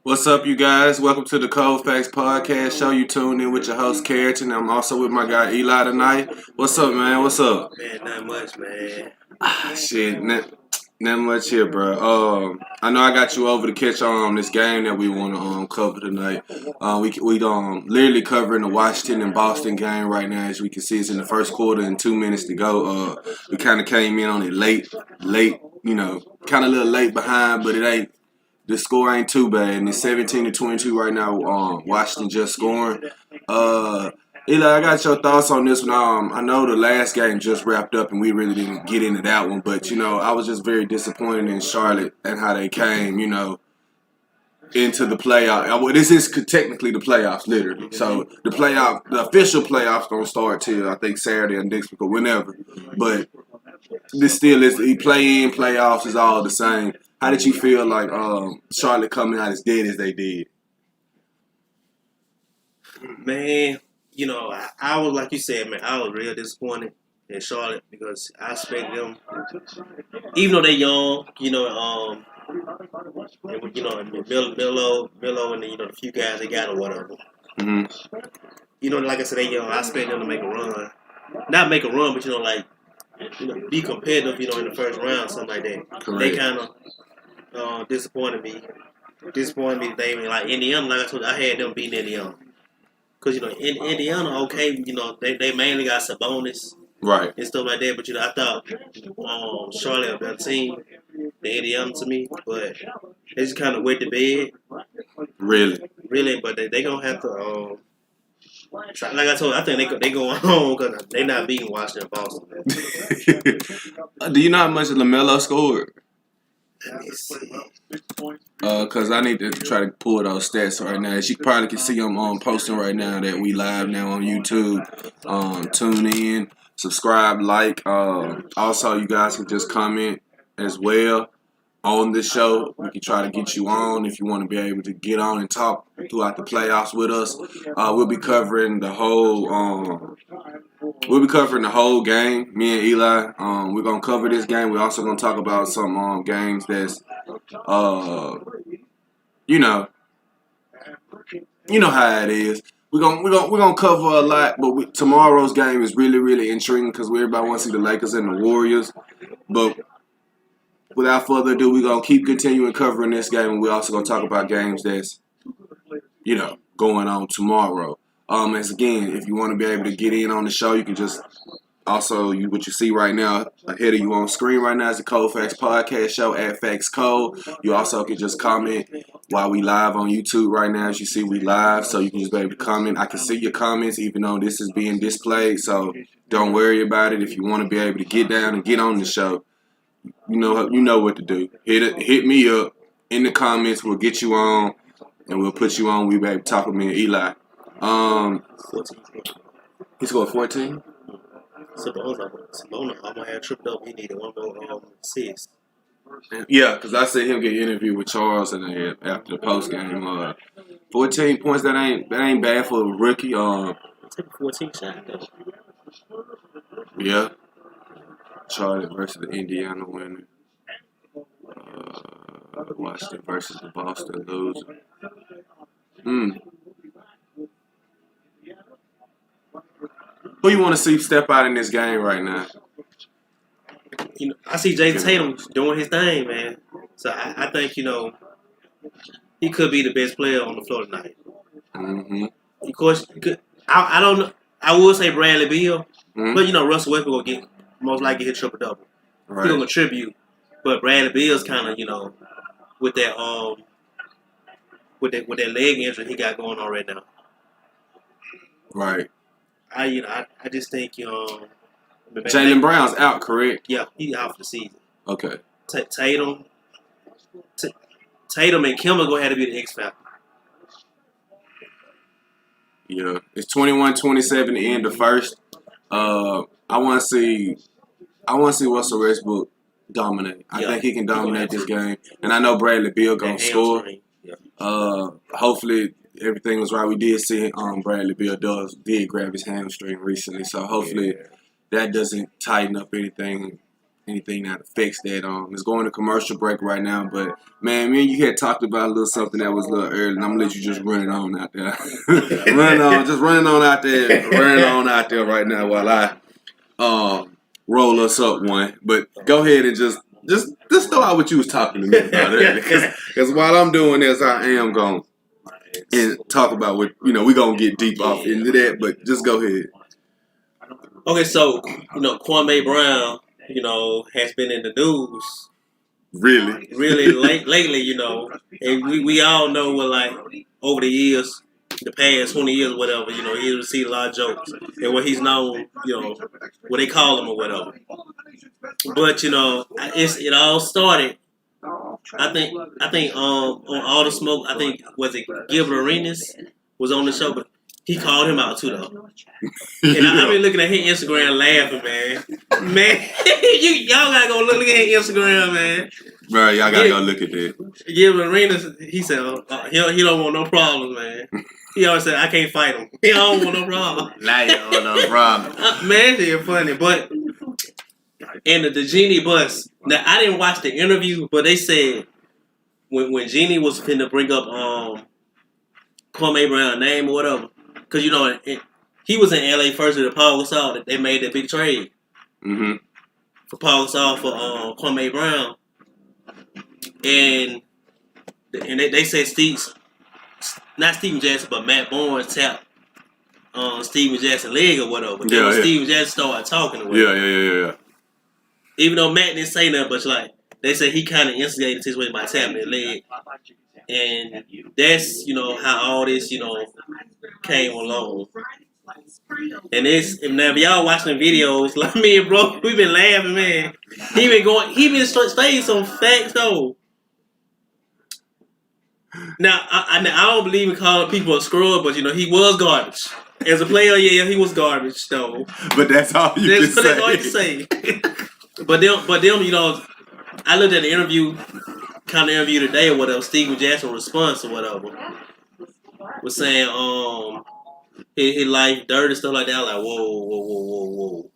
What's up, you guys? Welcome to the Factz podcast show. You tuned in with your host, Carrington, and I'm also with my guy, Eli, tonight. What's up, man? What's up? Man, not much, man. Shit, not much here, bro. I know I got you over to catch on this game that we want to cover tonight. We literally covering the Washington and Boston game right now. As we can see, it's in the first quarter and 2 minutes to go. We kind of came in on it late, kind of a little late behind, but it ain't. The score ain't too bad, and it's 17-22 right now. Washington just scoring. Eli, I got your thoughts on this one. I know the last game just wrapped up, and we really didn't get into that one. But I was just very disappointed in Charlotte and how they came, into the playoff. Well, this is technically the playoffs, literally. So the official playoffs don't start till I think Saturday or next week or whenever. But this still is the play-in playoffs is all the same. How did you feel like Charlotte coming out as dead as they did? Man, I was, like you said, man, I was real disappointed in Charlotte because I expected them, even though they're young, and, Milo and the few guys they got or whatever. Mm-hmm. Like I said, they young. I expect them to make a run. Not make a run, but be competitive, in the first round, something like that. Correct. They kind of disappointed me. They like Indiana. Like I told you, I had them beating Indiana because in Indiana, okay, they mainly got Sabonis, right, and stuff like that. But I thought Charlotte a better team than Indiana to me, but they just kind of wet the bed. Really, but they gonna have to. Like I told you, I think they going home because they not beating Washington and Boston. Do you know how much LaMelo scored? Let me see. Because I need to try to pull those stats right now. As you probably can see, I'm posting right now that we live now on YouTube. Tune in, subscribe, like. Also, you guys can just comment as well on the show. We can try to get you on if you want to be able to get on and talk throughout the playoffs with us. We'll be covering the whole. We'll be covering the whole game. Me and Eli. We're gonna cover this game. We're also gonna talk about some games that's, you know how it is. We're gonna cover a lot, but tomorrow's game is really, really intriguing because everybody wants to see the Lakers and the Warriors. But without further ado, we're gonna keep continuing covering this game, and we're also gonna talk about games that's, going on tomorrow. As again, if you want to be able to get in on the show, you can just also what you see right now ahead of you on screen right now is the Factz podcast show at Factz Code. You also can just comment while we live on YouTube right now. As you see, we live, so you can just be able to comment. I can see your comments even though this is being displayed, so don't worry about it. If you want to be able to get down and get on the show, you know what to do. Hit me up in the comments. We'll get you on, and we'll put you on. We'll be able to talk with me and Eli. He scored 14. Sabonis almost had tripped up. He needed one more assist. Yeah, because I see him get interviewed with Charles and after the post game. 14 points. That ain't bad for a rookie. Took a 14 shot though. Yeah. Charlotte versus the Indiana winner. Washington versus the Boston loser. Who you want to see step out in this game right now? I see Jason Tatum doing his thing, man. So I think he could be the best player on the floor tonight. Mm-hmm. Of course, I don't know. I would say Bradley Beal, but Russell Westbrook will get most likely hit triple double. Right. He's gonna contribute, but Bradley Beal's kind of with that with that leg injury he got going on right now. Right. I just think Jaylen Brown's out, correct? Yeah, he's out for the season. Okay. Tatum and Kemba gonna have to be the X factor. Yeah, it's 21-27 to end the first. I want to see Russell Westbrook dominate. I think he can dominate this game, and I know Bradley Beal gonna score. Hopefully everything was right. We did see Bradley Beal did grab his hamstring recently, so hopefully that doesn't tighten up anything that affects that. It's going to commercial break right now, but man, me and you had talked about a little something that was a little early, and I'm gonna let you just run it on out there. Running on out there right now while I roll us up one. But go ahead and just throw out what you was talking to me about earlier, because while I'm doing this, I am going and talk about what we're gonna get deep off into that, but just go ahead. Okay, so Kwame Brown, has been in the news really lately, and we all know what, like, over the years, the past 20 years, whatever, he received a lot of jokes, and what he's known, what they call him or whatever. But it all started. I think on All the Smoke, I think was it Gilbert Arenas was on the show, but he called him out too though. And I've been looking at his Instagram laughing, man. Man, y'all gotta go look at his Instagram, man. Bro, y'all gotta go look at that. Gilbert Arenas, he said he don't want no problems, man. He always said, I can't fight him. He don't want no problem. Now you don't want no problem. Man, they're funny, but. And the Genie bus. Now I didn't watch the interview, but they said when Genie was finna bring up Kwame Brown's name or whatever, because he was in LA first with Paul Gasol. That they made that big trade for Paul Gasol for Kwame Brown, and they said not Steven Jackson, but Matt Barnes tapped Steven Jackson's leg or whatever. But then Steven Jackson started talking or whatever. Yeah. Even though Matt didn't say nothing, but like they said, he kind of instigated the situation by tapping his leg, and that's how all this came along. And now if y'all watching the videos, like me and bro, we been laughing, man. He been saying some facts though. Now I don't believe in calling people a scrub, but he was garbage as a player. Yeah, he was garbage though. But that's all you can say. That's all you can say. But them, I looked at the interview today or whatever. Steven Jackson's response or whatever was saying, his life dirt and stuff like that. I was like, whoa.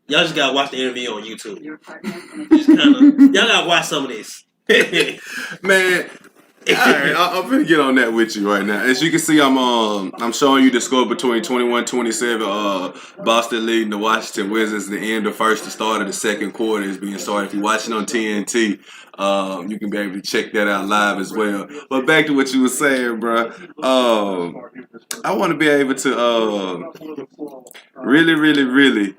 Y'all just gotta watch the interview on YouTube. Y'all gotta watch some of this. Man. Alright, I'm gonna get on that with you right now. As you can see, I'm showing you the score between 21-27. Boston leading the Washington Wizards. The end of first, the start of the second quarter is being started. If you're watching on TNT, you can be able to check that out live as well. But back to what you were saying, bro. I want to be able to really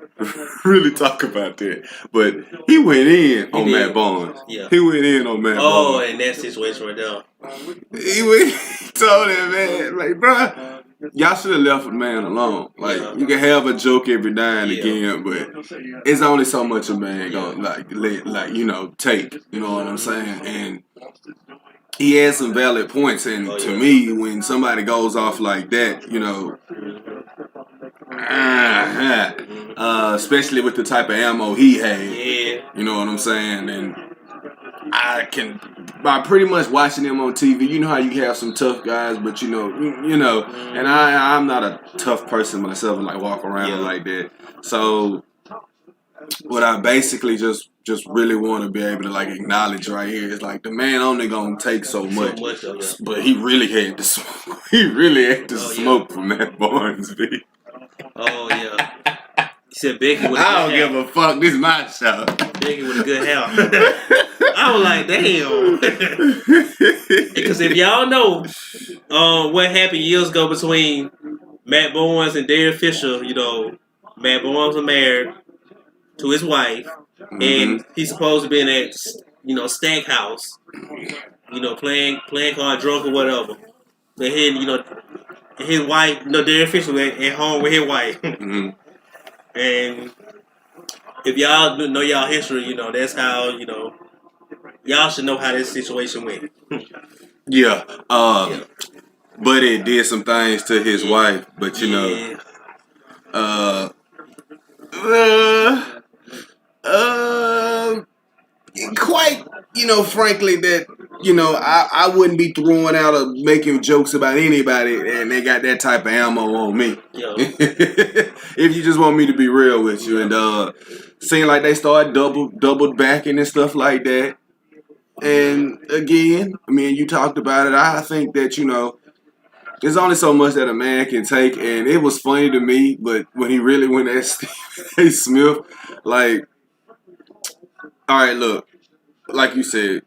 talk about that. But he went in on Matt Barnes. Yeah. He went in on Matt Barnes. Oh, and that situation right there. He told him, man, like, bro, y'all should have left the man alone. Like, you can have a joke every now and again, but it's only so much a man gonna take. You know what I'm saying? And he had some valid points. And to me, when somebody goes off like that, especially with the type of ammo he had, you know what I'm saying? And by pretty much watching him on TV, you know how you have some tough guys, but and I'm not a tough person myself and like walk around like that. So what I basically just really want to be able to like acknowledge right here is like the man only gonna take so much, but he really had to smoke. He really had to smoke from Matt Barnes, B. Oh yeah. He said Becky with a good I don't give a fuck. This is my show. Becky with a good hair. I was like, damn. Because if y'all know what happened years ago between Matt Barnes and Derek Fisher, Matt Barnes was married to his wife, and he's supposed to be in that, Stackhouse, playing card drunk or whatever. And then, his wife, Derek Fisher was at home with his wife. And if y'all know y'all history, that's how, y'all should know how this situation went. But it did some things to his wife, but quite frankly, that I wouldn't be throwing out or making jokes about anybody, and they got that type of ammo on me. Yeah. If you just want me to be real with you, and seemed like they started doubled backing and stuff like that. And again, I mean, you talked about it. I think that there's only so much that a man can take, and it was funny to me. But when he really went at Stephen A. Smith, like, all right, look, like you said,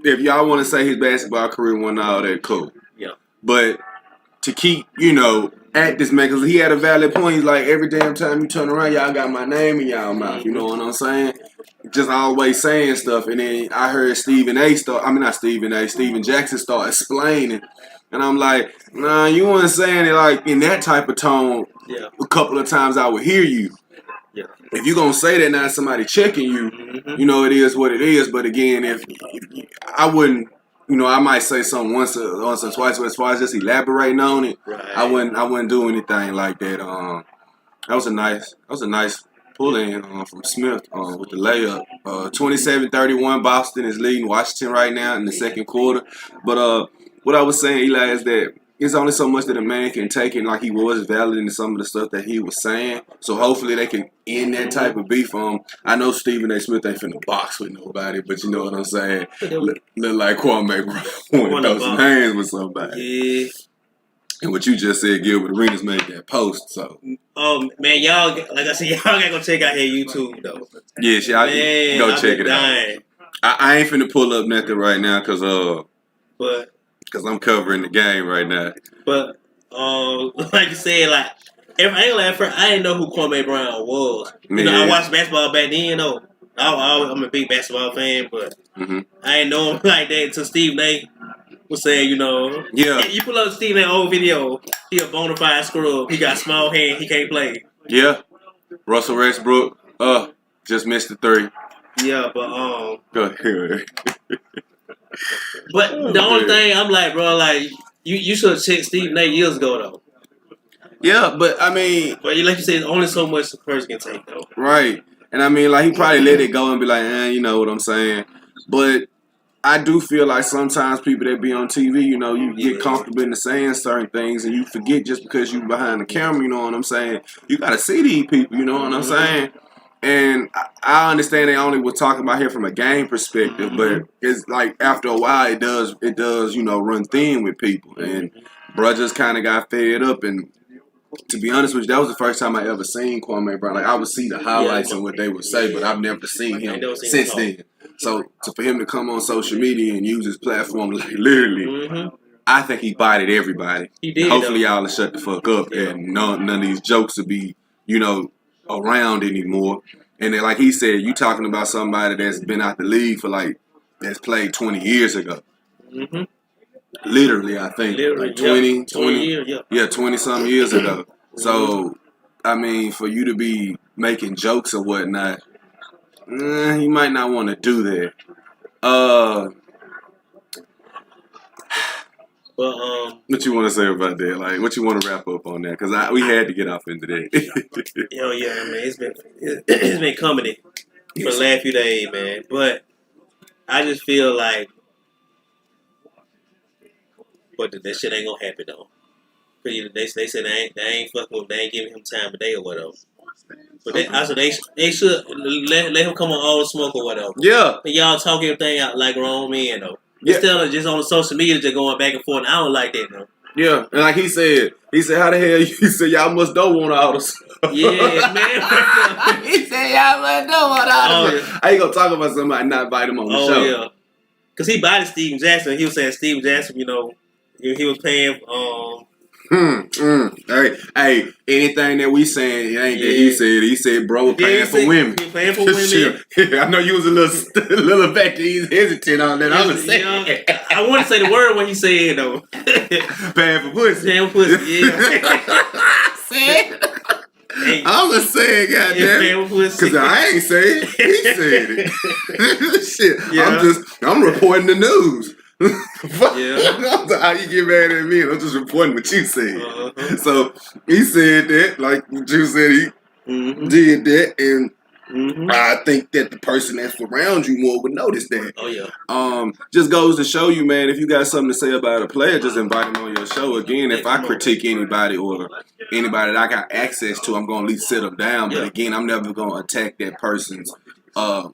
if y'all want to say his basketball career wasn't all that cool, Yeah. but to keep, at this man, because he had a valid point. He's like, every damn time you turn around, y'all got my name in y'all mouth. You know what I'm saying? Just always saying stuff. And then I heard Stephen Jackson start explaining. And I'm like, nah, you weren't saying it like in that type of tone. Yeah. A couple of times I would hear you. Yeah. If you're going to say that now somebody checking you, it is what it is. But again, if I wouldn't, I might say something once or twice, but as far as just elaborating on it, Right. I wouldn't do anything like that. That was a nice pull in from Smith with the layup. 27-31, Boston is leading Washington right now in the second quarter. But what I was saying, Eli, is that it's only so much that a man can take, and like he was validating some of the stuff that he was saying. So hopefully they can end that type of beef. I know Stephen A. Smith ain't finna box with nobody, but you know what I'm saying. Look like Kwame Brown want to throw some hands with somebody. Yeah. And what you just said, Gilbert Arenas made that post. So, man, y'all, like I said, y'all gotta go check out his YouTube though. Yes, y'all go check it out. I ain't finna pull up nothing right now because I'm covering the game right now. But like you said, like I didn't know who Kwame Brown was. I watched basketball back then. I'm a big basketball fan, but I didn't know him like that until Steve Nate was saying, yeah. You pull up Steve Nate old video, he a bona fide scrub. He got small hand, he can't play. Yeah, Russell Westbrook, just missed the three. Yeah, but go ahead. But the only thing I'm like, bro, like you should have checked Steve Nate years ago though. Yeah, but I mean, like you said, only so much the person can take though. Right, and I mean, like he probably let it go and be like, you know what I'm saying. But I do feel like sometimes people that be on TV, you get comfortable in saying certain things and you forget just because you behind the camera. You know what I'm saying? You gotta see these people. You know what I'm saying? And I understand they only were talking about here from a game perspective, but it's like after a while it does run thin with people, and bruh just kind of got fed up. And to be honest with you, that was the first time I ever seen Kwame Brown. Like I would see the highlights and what they would say, but I've never seen him since then. So for him to come on social media and use his platform, like literally, I think he bodied everybody. He did. Hopefully y'all will shut the fuck up and none of these jokes will be, around anymore. And then, like he said, you talking about somebody that's been out the league for that's played 20 years ago. Literally, I think. Like 20 years, 20-something years ago. So, I mean, for you to be making jokes or whatnot, you might not want to do that. What you want to say about that? Like, what you want to wrap up on that? Because we had to get off into that. Yeah, man, it's been comedy for the last few days, man. But I just feel like, but that shit ain't gonna happen though. They said they ain't fucking with, they ain't giving him time of day or whatever. But they should let him come on All the Smoke or whatever. Yeah. And y'all talk everything out like grown men though. Instead of just on the social media just going back and forth. I don't like that though. Yeah, and like he said, how the hell he said y'all must don't want all the smoke. Yeah, man. He said y'all must don't want all the smoke. I ain't gonna talk about somebody not invite him on the show. Yeah. Cause he bodied Steven Jackson. He was saying Steven Jackson, he was paying Hey, anything that we saying, it ain't that he said. He said, bro, paying for women. He paying for women. I know you was a little back hesitant on that. I was saying. I want to say the word when he said though. Paying for pussy. Paying for pussy, yeah. I'm gonna say it, goddamn. Because I ain't saying it. He said it. Shit. Yeah. I'm reporting the news. How you get mad at me? I'm just reporting what you said. So he said that, like you said, he did that, and Mm-hmm. I think that the person that's around you more would notice that. Oh yeah. Just goes to show you, man. If you got something to say about a player, just invite him on your show. Again, if I critique anybody or anybody that I got access to, I'm gonna at least sit them down. But again, I'm never gonna attack that person's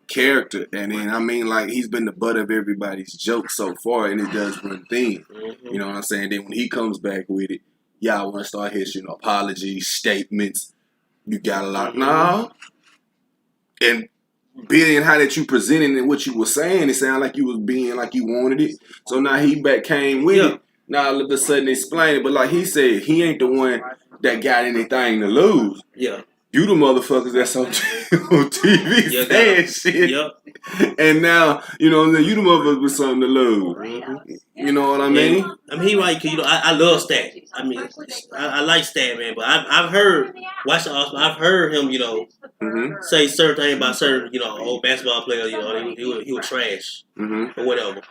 character. And then I mean, like, he's been the butt of everybody's joke so far, and it does one thing. Mm-hmm. You know what I'm saying? Then when he comes back with it, y'all want to start his, apologies, statements. You got a lot now, and being how that you presented and what you were saying, it sounded like you was being like you wanted it. So now he back came with it. Now all of a sudden explain it, but like he said, he ain't the one that got anything to lose. Yeah. You the motherfuckers that's on TV saying shit. Yep. And now, you know, you the motherfuckers with something to lose. Mm-hmm. You know what I mean? He right, cause I love Stat. I mean, I like Stat, man. But I've heard I've heard him, say certain things about certain, old basketball players. He was trash or whatever.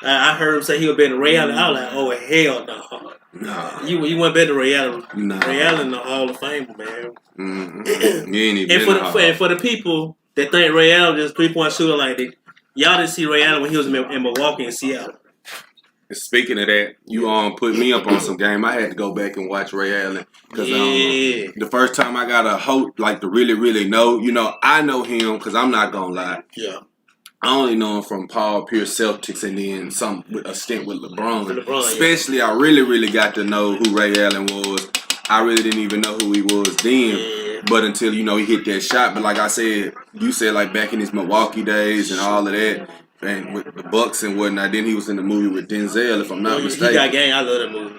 I heard him say he was better than Ray Allen. I was like, oh hell no. Nah. He wasn't better than Ray Allen. Nah. Ray Allen in the Hall of Fame, man. Mm-hmm. You ain't even and for the people that think Ray Allen is 3-point shooter like that, y'all didn't see Ray Allen when he was in Milwaukee and Seattle. Speaking of that, you put me up on some game. I had to go back and watch Ray Allen because the first time I got a hope like to really, really know, I know him because I'm not gonna lie. Yeah. I only know him from Paul Pierce Celtics and then a stint with LeBron. Especially, I really, really got to know who Ray Allen was. I really didn't even know who he was then, but until, he hit that shot. But like I said, you said like back in his Milwaukee days and all of that, and with the Bucks and whatnot. Then he was in the movie with Denzel, if I'm not mistaken. He got game. I love that movie.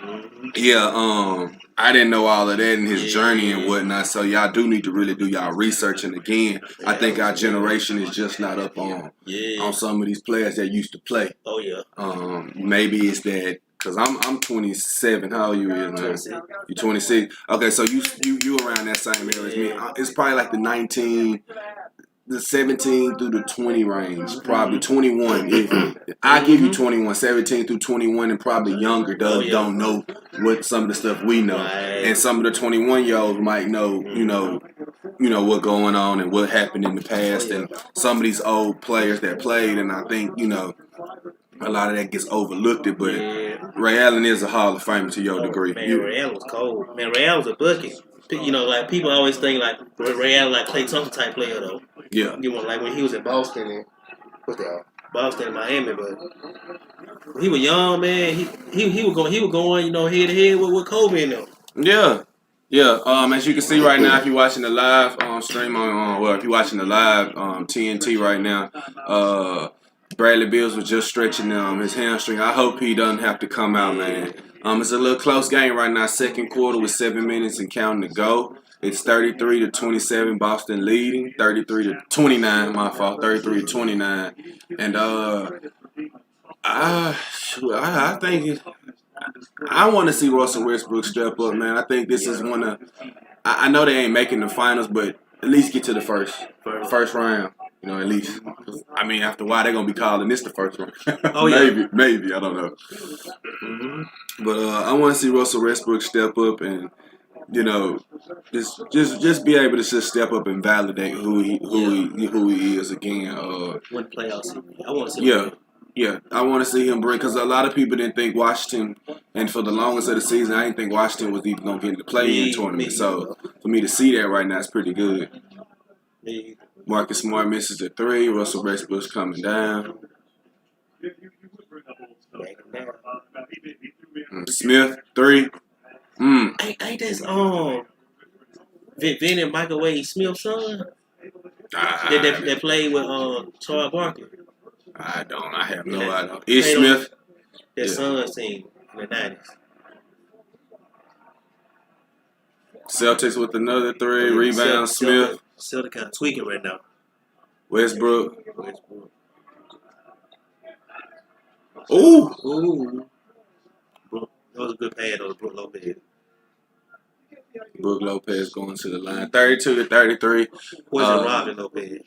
Yeah, I didn't know all of that in his journey and whatnot. So y'all do need to really do y'all research. And again, I think our generation is just not up on some of these players that used to play. Oh yeah. Maybe it's that because I'm 27. How old you is, man? 26. You 26. Okay, so you around that same area as me. It's probably like the 17 through the 20 range, probably 21. I give you 21, 17 through 21, and probably younger don't know what some of the stuff we know, and some of the 21-year-olds might know, what going on and what happened in the past, and some of these old players that played, and I think a lot of that gets overlooked. But Ray Allen is a Hall of Famer to your degree. Man, Ray Allen was cold. Man, Ray Allen was a bucket. Like people always think like Ray Allen like Klay Thompson type player though. Yeah. Like when he was in Boston and Boston and Miami, but when he was young, man, he was going head to head with Kobe in them. Yeah. Yeah. As you can see right now, if you're watching the live stream if you're watching the live TNT right now, Bradley Beals was just stretching his hamstring. I hope he doesn't have to come out, man. It's a little close game right now. Second quarter with 7 minutes and counting to go. It's 33-27, Boston leading. 33-29, my fault. 33-29, and I think I want to see Russell Westbrook step up, man. I think this is one of. I know they ain't making the finals, but at least get to the first round. At least. I mean, after a while, they're going to be calling this the first round. Maybe. I don't know. Mm-hmm. But I want to see Russell Westbrook step up and, just be able to just step up and validate who he is again. Win playoffs. I want to see Yeah, I want to see him bring, because a lot of people didn't think Washington, and for the longest of the season, I didn't think Washington was even going to get in the play-in tournament. So for me to see that right now is pretty good. Marcus Smart misses the 3. Russell Westbrook's coming down. Smith, 3. Ain't this Vin and Michael Wade Smith's son? That played with Charles Barkley. I have no idea. Ish Smith. Their son's team in the 90s. Celtics with another 3. Rebound, Smith. Celtics kind of tweaking right now. Westbrook. Ooh. That was a good pass on Brook Lopez. Brook Lopez going to the line. 32-33. Where's Robin Lopez?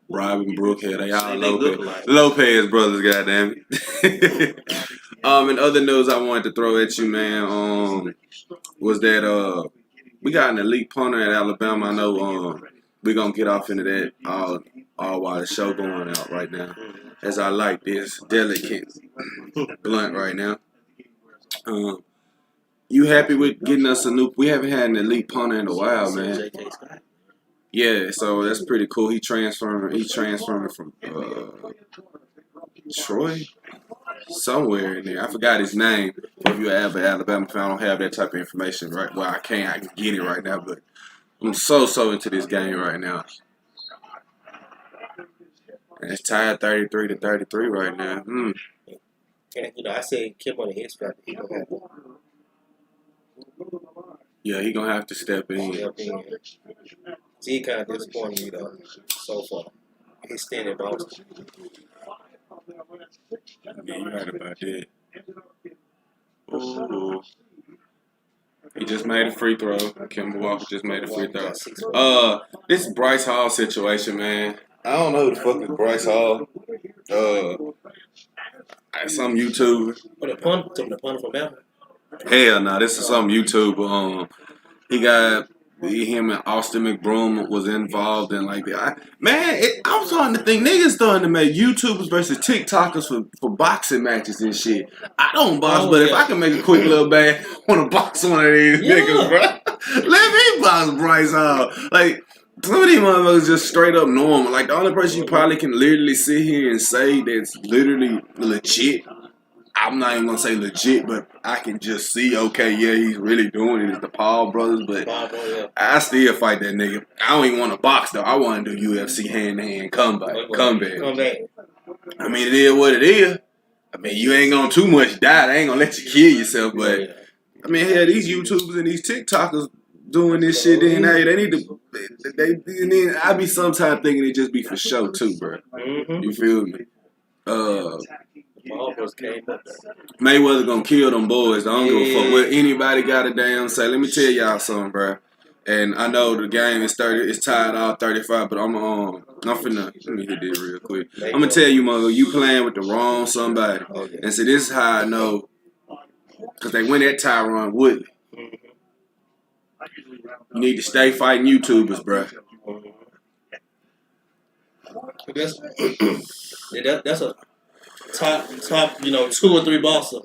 Robin, Brook, they all Lopez. Lopez brothers, goddamn it. In other news I wanted to throw at you, man, was that we got an elite punter at Alabama. I know we're gonna get off into that all while the show going out right now. As I like this delicate blunt right now. You happy with getting us a new? We haven't had an elite punter in a while, man. Yeah, so that's pretty cool. He transferring from Troy somewhere in there. I forgot his name. If you're an Alabama fan, I don't have that type of information right. Well, I can get it right now, but I'm so into this game right now. And it's tied 33-33 right now. And I said Kim on the X Factor. He gonna have to step in. He kind of disappointed me though so far. He's staying in Boston. Yeah, you right about that. Ooh. He just made a free throw. Kemba Walker just made a free throw. This Bryce Hall situation, man. I don't know who the fuck is Bryce Hall. Some YouTuber. The punter from Bama. Hell no, this is some YouTuber. Him and Austin McBroom was involved in like that. I'm starting to think niggas starting to make YouTubers versus TikTokers for boxing matches and shit. I don't box, but if I can make a quick little bag, I want to box one of these niggas, bro. Let me box Bryce Hall. Like, some of these motherfuckers just straight up normal. Like, the only person you probably can literally sit here and say that's literally legit, I'm not even gonna say legit, but I can just see, okay, yeah, he's really doing it. It's the Paul brothers, but I still fight that nigga. I don't even want to box though. I want to do UFC hand-to-hand comeback. I mean, it is what it is. I mean, you ain't gonna too much die. They ain't gonna let you kill yourself, but I mean, hell, these YouTubers and these TikTokers doing this shit, then hey, they need to. Then I be sometimes thinking it just be for show too, bro. You feel me? Mayweather gonna kill them boys. I don't give a fuck what anybody got to damn say. Let me tell y'all something, bro. And I know the game is tied out 35, but I'm finna let me hit this real quick. I'm gonna tell you, mother, you playing with the wrong somebody. And so this is how I know, because they went at Tyron Woodley. You need to stay fighting YouTubers, bro. That's a top, 2 or 3 bosses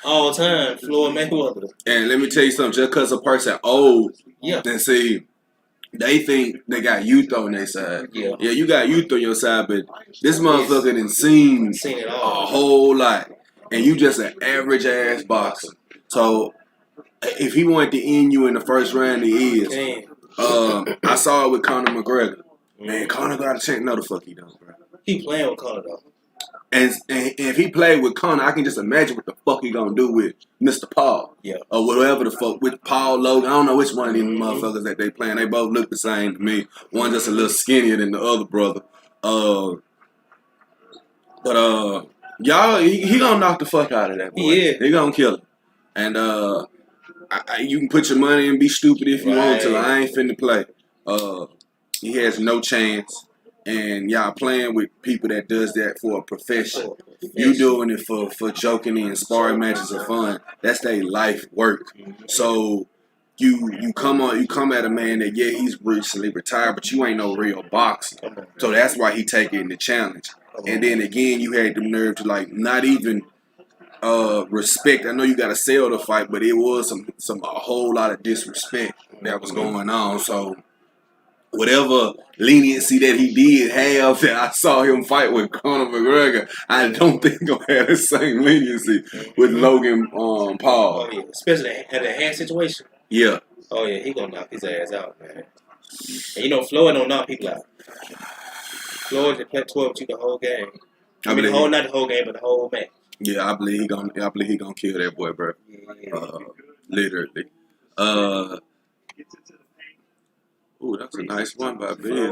all time, Floyd Mayweather. And let me tell you something, just because a person old, then see, they think they got youth on their side. Yeah, you got youth on your side, but this motherfucker done seen it all. A whole lot. And you just an average ass boxer. So if he wanted to end you in the first round, he is. I saw it with Conor McGregor. Man, Conor got a chance. No, the fuck he don't, bro. He playing with Conor though. And if he played with Conor, I can just imagine what the fuck he gonna do with Mr. Paul. Yeah. Or whatever the fuck, with Paul Logan. I don't know which one of these motherfuckers that they playing. They both look the same to me. One just a little skinnier than the other brother. Y'all, he gonna knock the fuck out of that boy. Yeah. He gonna kill him. And you can put your money and be stupid if you want to. I ain't finna play. He has no chance. And y'all playing with people that does that for a profession. You doing it for joking and sparring matches of fun. That's their life work. So you come at a man that he's recently retired, but you ain't no real boxer. So that's why he taking the challenge. And then again, you had the nerve to like not even respect. I know you got to sell the fight, but it was a whole lot of disrespect that was going on. So whatever leniency that he did have, that I saw him fight with Conor McGregor, I don't think he'll have the same leniency with Logan Paul. Oh yeah, especially at a hand situation. Yeah. Oh yeah, he gonna knock his ass out, man. And Floyd don't knock people out. Floyd can play 12 with you the whole game. Not the whole game, but the whole match. Yeah, I believe he gonna kill that boy, bro. Yeah. Literally. Ooh, that's a nice one by Ben.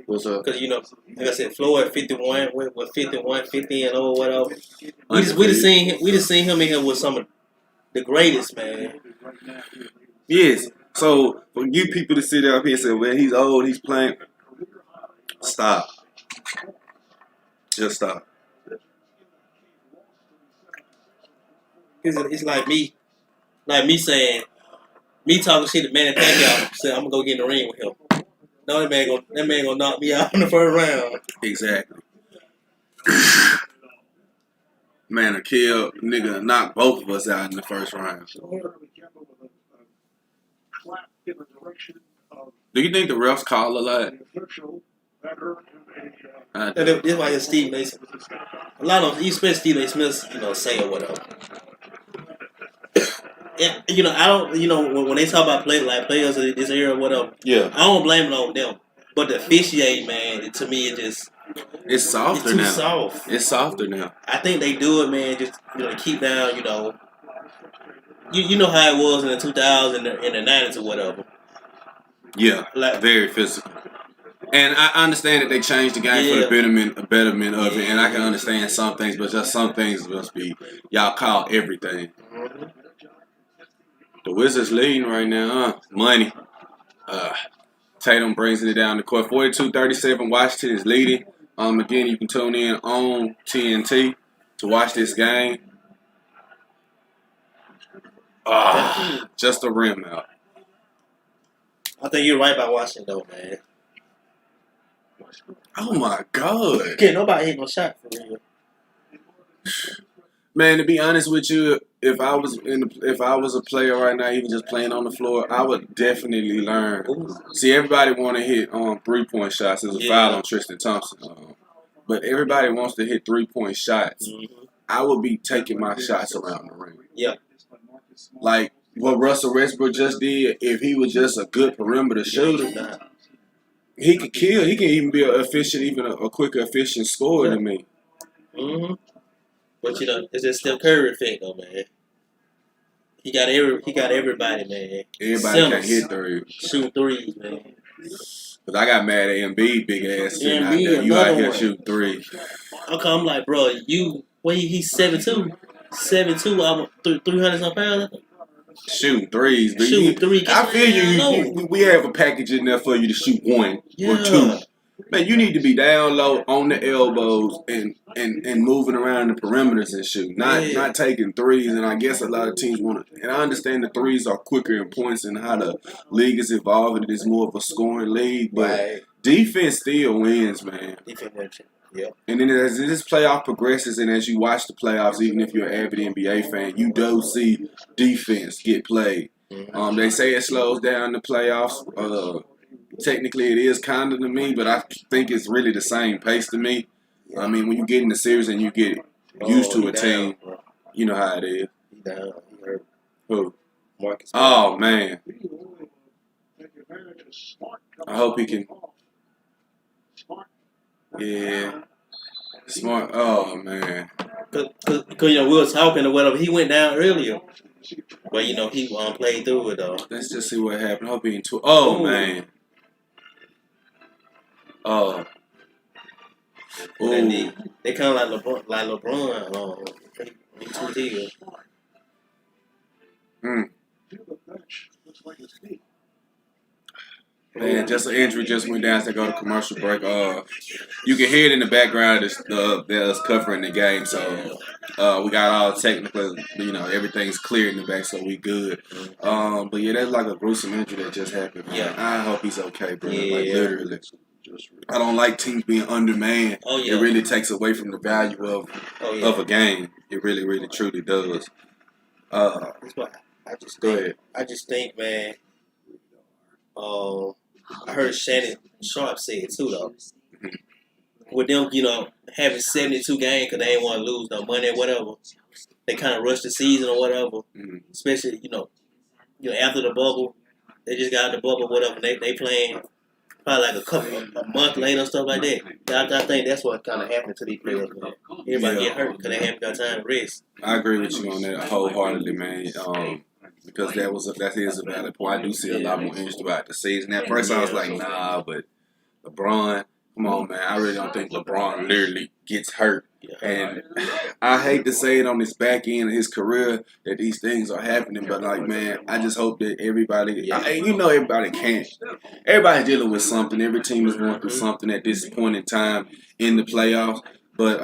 What's up? Because, like I said, Floyd 51, with 51, 50 and over, whatever. We just seen him in here with some of the greatest, man. Yes. So, for you people to sit out here and say, well, he's old, he's playing. Stop. Just stop. It's like me saying, me talking shit to Manny Pacquiao, saying I'm gonna go get in the ring with him. No, that man gonna knock me out in the first round. Exactly. Man, a kill nigga knocked both of us out in the first round. Do you think the refs call a lot? That's why Steve Mason. A lot of, especially Steve A. Smith, say or whatever. Yeah, I don't. When they talk about players of this era or whatever. Yeah. I don't blame it on them. But the officiating, man, to me, it's softer it's too now. soft. It's softer now. I think they do it, man, just to keep down. You know how it was in the 2000s and in the 90s or whatever. Yeah, very physical. And I understand that they changed the game for the betterment of it, and I can understand some things, but just some things must be y'all call everything. Mm-hmm. The Wizards leading right now, money. Tatum brings it down the court, 42-37. Washington is leading. Again, you can tune in on TNT to watch this game. Just a rim out. I think you're right about Washington, though, man. Oh my God! Can't nobody hit no shot for real. Man, to be honest with you, if I was a player right now, even just playing on the floor, I would definitely learn. Ooh. See, everybody want to hit 3-point shots. There's a foul on Tristan Thompson, but everybody wants to hit 3-point shots. Mm-hmm. I would be taking my shots around the rim. Yeah, like what Russell Westbrook just did. If he was just a good perimeter shooter, he could kill. He can even be an efficient, even a quicker, efficient scorer than me. Mm-hmm. But it's a Steph Curry effect, though, man. He got everybody, man. Everybody can hit threes, shoot threes, man. But I got mad at Embiid, big ass sitting out there. You out here shooting threes. Okay, I'm like, bro, he's 7'2", 300 some pounds. Shooting threes, but threes. I feel you. We have a package in there for you to shoot one or two. Man, you need to be down low on the elbows and moving around the perimeters and shoot. Not taking threes. And I guess a lot of teams want to. And I understand the threes are quicker in points and how the league is evolving. It is more of a scoring league, but defense still wins, man. Defense wins. Yeah. And then as this playoff progresses and as you watch the playoffs, even if you're an avid NBA fan, you do see defense get played. Mm-hmm. They say it slows down the playoffs. Technically, it is kind of to me, but I think it's really the same pace to me. Yeah. I mean, when you get in the series and you get used to a team, you know how it is. He down. He hurt. Who? Marcus. Oh, man. I hope he can. Yeah. Smart. Oh, man. Because we were talking or whatever. He went down earlier. But, he played through it, though. Let's just see what happened. I hope he ain't Oh, man. Oh. They kind of like LeBron. He too deal. Man, just an injury just went down to go to commercial break. You can hear it in the background. That's covering the game. So we got all technical. Everything's clear in the back, so we good. But yeah, that's like a gruesome injury that just happened. Man. Yeah, I hope he's okay, bro. Yeah. Like literally. I don't like teams being undermanned. Oh, yeah. It really takes away from the value of a game. It really, really, truly does. I just think, man. I heard Shannon Sharp say it too, though. Mm-hmm. With them, having 72 games because they ain't want to lose no money or whatever. They kind of rushed the season or whatever. Mm-hmm. Especially, after the bubble, they just got out the bubble, whatever. They playing. Probably like a month later or stuff like that. I think that's what kind of happened to these players, man. Everybody get hurt because they haven't got time to rest. I agree with you on that wholeheartedly, man. Because that is a valid point. I do see a lot more interest throughout the season. At first, I was like, nah, but LeBron, come on, man. I really don't think LeBron literally gets hurt. And I hate to say it on this back end of his career that these things are happening, but like, man, I just hope that everybody, everybody can't. Everybody's dealing with something. Every team is going through something at this point in time in the playoffs. But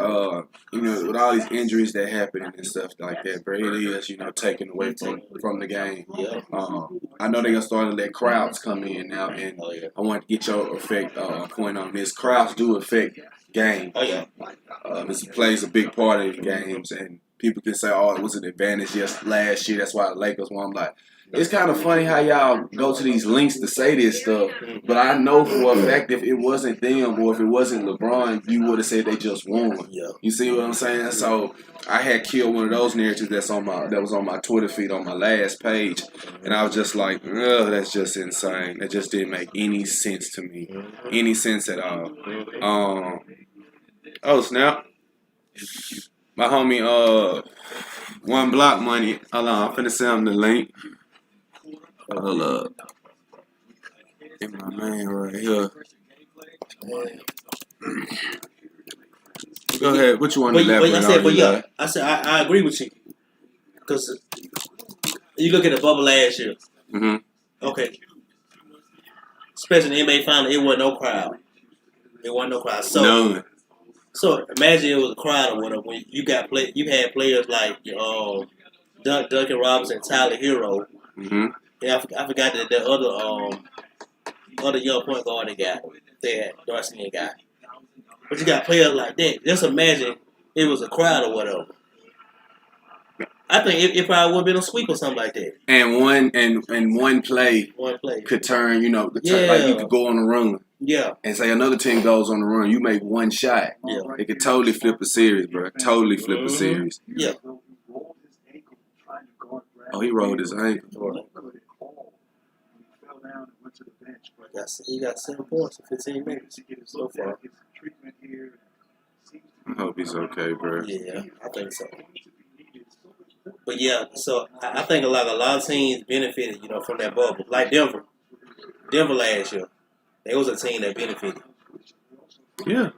with all these injuries that happen and stuff like that, bro, it is taken away from the game. Yeah. I know they're gonna start to let crowds come in now, and Oh yeah. I want to get your point on this. Crowds do affect games. Oh yeah. This plays a big part of the games, and people can say, "Oh, it was an advantage last year. That's why the Lakers won." I'm like, it's kind of funny how y'all go to these links to say this stuff, but I know for a fact if it wasn't them or if it wasn't LeBron, you would have said they just won. Yeah. You see what I'm saying? So I had killed one of those narratives that was on my Twitter feed on my last page, and I was just like, ugh, that's just insane. That just didn't make any sense to me, any sense at all. Oh snap! My homie, One Block Money. Hold on, I'm finna send him the link. Hold up. Get my man right here. Go ahead. What you want to elaborate on? I said I agree with you because you look at the bubble last year. Mm-hmm. Okay, especially in the NBA final, it wasn't no crowd. It wasn't no crowd. So, None. So imagine it was a crowd or whatever. When you had players like Duncan Robinson, Tyler Hero. Mm-hmm. Yeah, I forgot the other young point guard they got. They had Darcy guy. But you got players like that. Just imagine it was a crowd or whatever. I think it probably would have been a sweep or something like that. And one play could turn, like you could go on a run. Yeah. And say another team goes on the run, you make one shot. Yeah. It could totally flip a series, bro. Totally flip a series. Yeah. Oh, he rolled his ankle. He got 7 points in 15 minutes so far. I hope he's okay, bro. Yeah, I think so. But yeah, so I think a lot of teams benefited, from that bubble. Like Denver. Denver last year, they was a team that benefited. Yeah.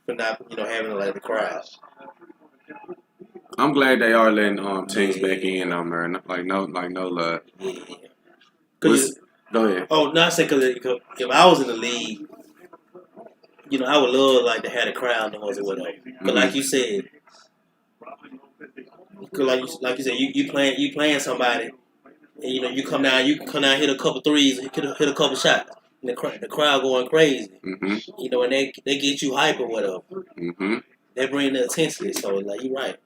For not, having like the crowd. I'm glad they are letting teams back in on there. No love. Yeah. Go ahead. Oh, not saying because if I was in the league, I would love to have a crowd noise or whatever. But like you said, like you said, you playing somebody, and you come down, hit a couple threes, hit a couple shots, and the crowd going crazy. Mm-hmm. And they get you hype or whatever. Mm-hmm. They bring the intensity. So you're right.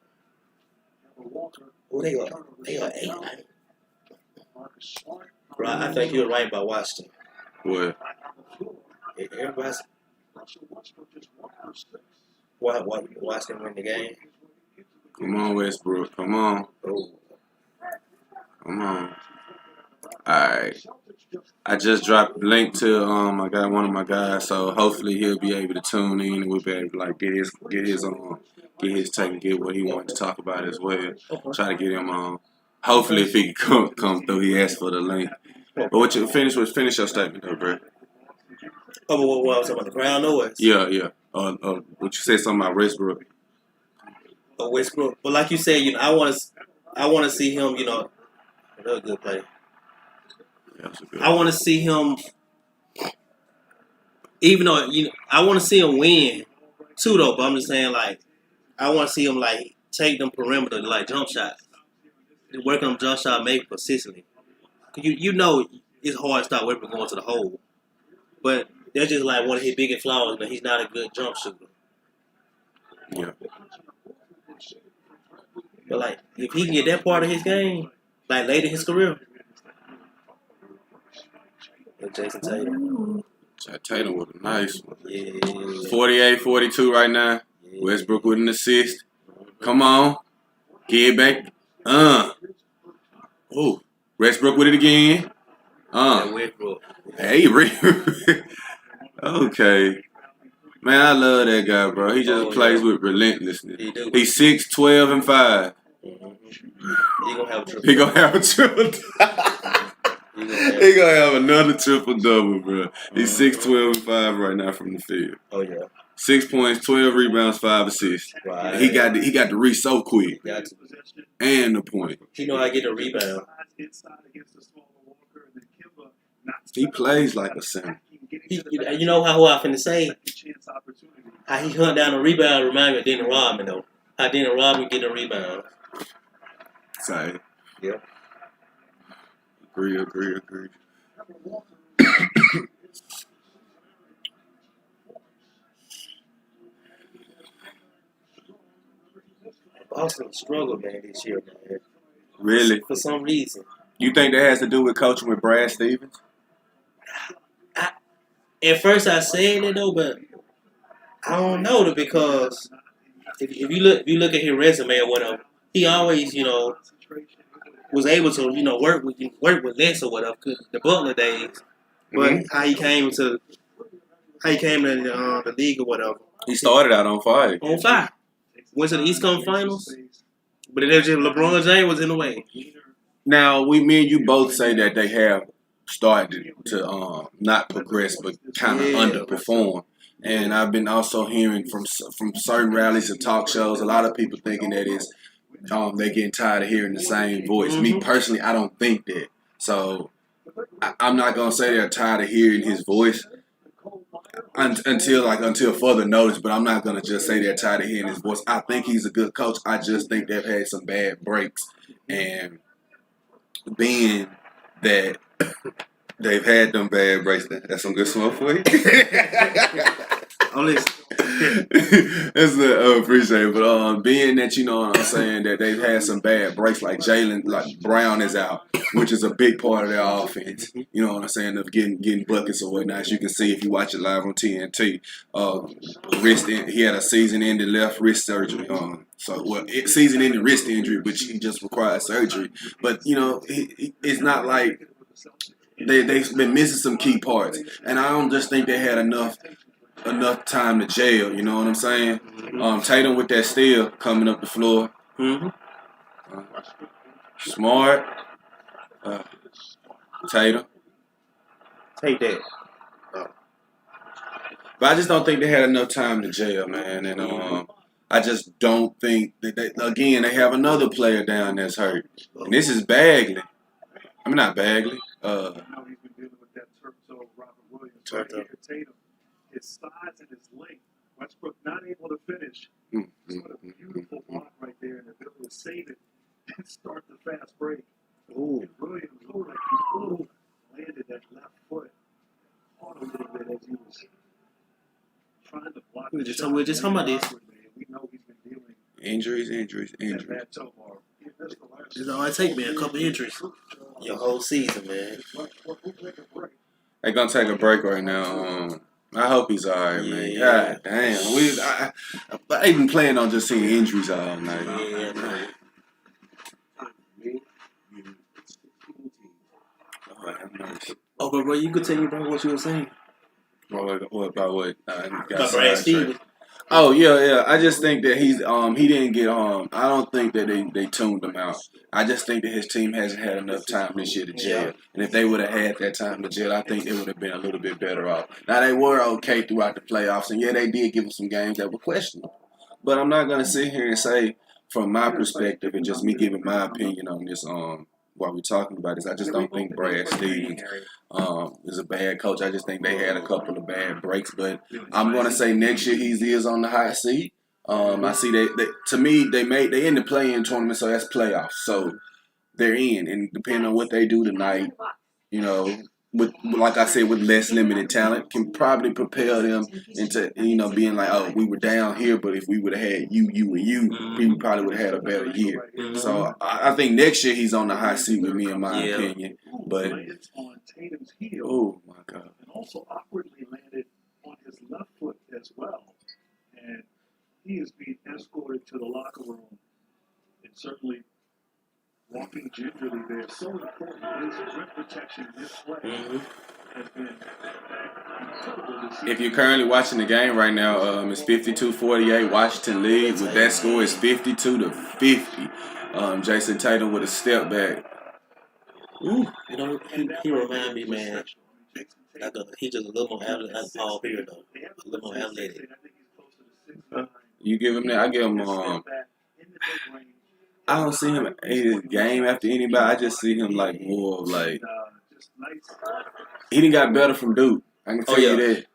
Oh, they are 8. Right, I think you're right about Washington. What? Everybody's watch them win the game. Come on, Westbrook. Come on. Oh. Come on. Alright. I just dropped a link to one of my guys, so hopefully he'll be able to tune in and we'll be able to get his take and get what he wants to talk about as well. Try to get him on. Hopefully if he can come through, he asked for the link. But what you finish your statement though, bro. Oh, what I was talking about the crowd noise? Yeah. What you said something about Westbrook. Oh, Westbrook. But like you said, I want to see him. Another good play. Yeah, I want to see him. Even though I want to see him win too, though. But I'm just saying, I want to see him take them perimeter jump shots, work on jump shot make consistently. It's hard to stop Westbrook going to the hole, but that's just one of his biggest flaws. That he's not a good jump shooter. Yeah. But if he can get that part of his game, late in his career, Jason Tatum. Tatum with a nice one. Yeah. 48-42 right now. Yeah. Westbrook with an assist. Come on. Get back. Oh. Westbrook with it again. Westbrook. Hey, okay. Man, I love that guy, bro. He just plays with relentlessness. He's 6, 12, and 5. Mm-hmm. He gonna have a triple. He gonna have another triple double, bro. He's 6, 12, and 5 right now from the field. Oh yeah. 6 points, 12 rebounds, 5 assists. Right. He got the reach so quick. And the point. He know how to get the rebound. He plays like a center. You know who I finna say? How he hunt down the rebound remind me of Dennis Rodman though. How Dennis Rodman get the rebound. Same. Yep. Agree. Boston struggled, man, this year, man. Really? For some reason. You think that has to do with coaching with Brad Stevens? At first I said it though, but I don't know though, because if you look at his resume or whatever, he always was able to work with less or whatever. Cause the Butler days, but how he came to the league or whatever. He started out on fire. On fire. Went to the East Coast Finals, but it was just LeBron James was in the way. Now me and you both say that they have started to not progress, but kind of underperform. And I've been also hearing from certain rallies and talk shows, a lot of people thinking that is they're getting tired of hearing the same voice. Me personally, I don't think that. So I'm not gonna say they're tired of hearing his voice until further notice. But I'm not gonna just say they're tired of hearing his voice. I think he's a good coach. I just think they've had some bad breaks, and being that they've had them bad breaks, that's some good smoke for you. That's appreciate it. But being that you know what I'm saying, that they've had some bad breaks, like Brown is out, which is a big part of their offense. You know what I'm saying, of getting buckets or whatnot. As you can see if you watch it live on TNT. He had a season-ending left wrist surgery. Season-ending wrist injury, which he just required surgery. But it's not like they've been missing some key parts, and I don't just think they had enough time to jail. You know what I'm saying? Tatum with that steal coming up the floor. Smart. Tatum. Take that. But I just don't think they had enough time to jail, man. And I just don't think that they have another player down that's hurt. And this is Bagley. I mean, not Bagley. He's been dealing with that Turtle Robert Williams. Right here, Tatum, his size and his length. Westbrook not able to finish. What a beautiful block right there, and the ability to save it and start the fast break. And Williams looked like he landed that left foot on a little bit as he was trying to block. We're just talking about this. We know he's been dealing injuries. that toe bar. It's all it take, man. A couple injuries. Your whole season, man. They're gonna take a break right now. I hope he's alright, man. God damn. I even plan on just seeing injuries all night. Yeah, man. Oh, but bro, you could tell me about what you were saying. What about what? About Brad Stevens. Oh yeah. I just think that he didn't get I don't think that they tuned him out. I just think that his team hasn't had enough time this year to gel. And if they would have had that time to gel, I think they would have been a little bit better off. Now they were okay throughout the playoffs, and yeah, they did give us some games that were questionable. But I'm not gonna sit here and say, from my perspective, and just me giving my opinion on this while we're talking about this, I just don't think Brad Stevens is a bad coach. I just think they had a couple of bad breaks. But I'm going to say next year he is on the hot seat. I see they in the play-in tournament, so that's playoffs. So they're in, and depending on what they do tonight, with like I said, with less limited talent, can probably propel them into being like, oh, we were down here, but if we would have had you, and you, we probably would have had a better year. So I think next year he's on the hot seat with me, in my opinion. But oh my God, and also awkwardly landed on his left foot as well, and he is being escorted to the locker room, and certainly walking gingerly there. So important. His rim protection in this play has been incredible to see. If you're currently watching the game right now, it's 52-48. Washington leads. With that score, it's 52-50. Jason Tatum with a step back. He remind me, man. He's just a little more athletic than Paul Pierce, though. A little more athletic. You give him that. I give him. I don't see him in his game after anybody. I just see him like more of like he didn't got better from Duke. I can tell you that.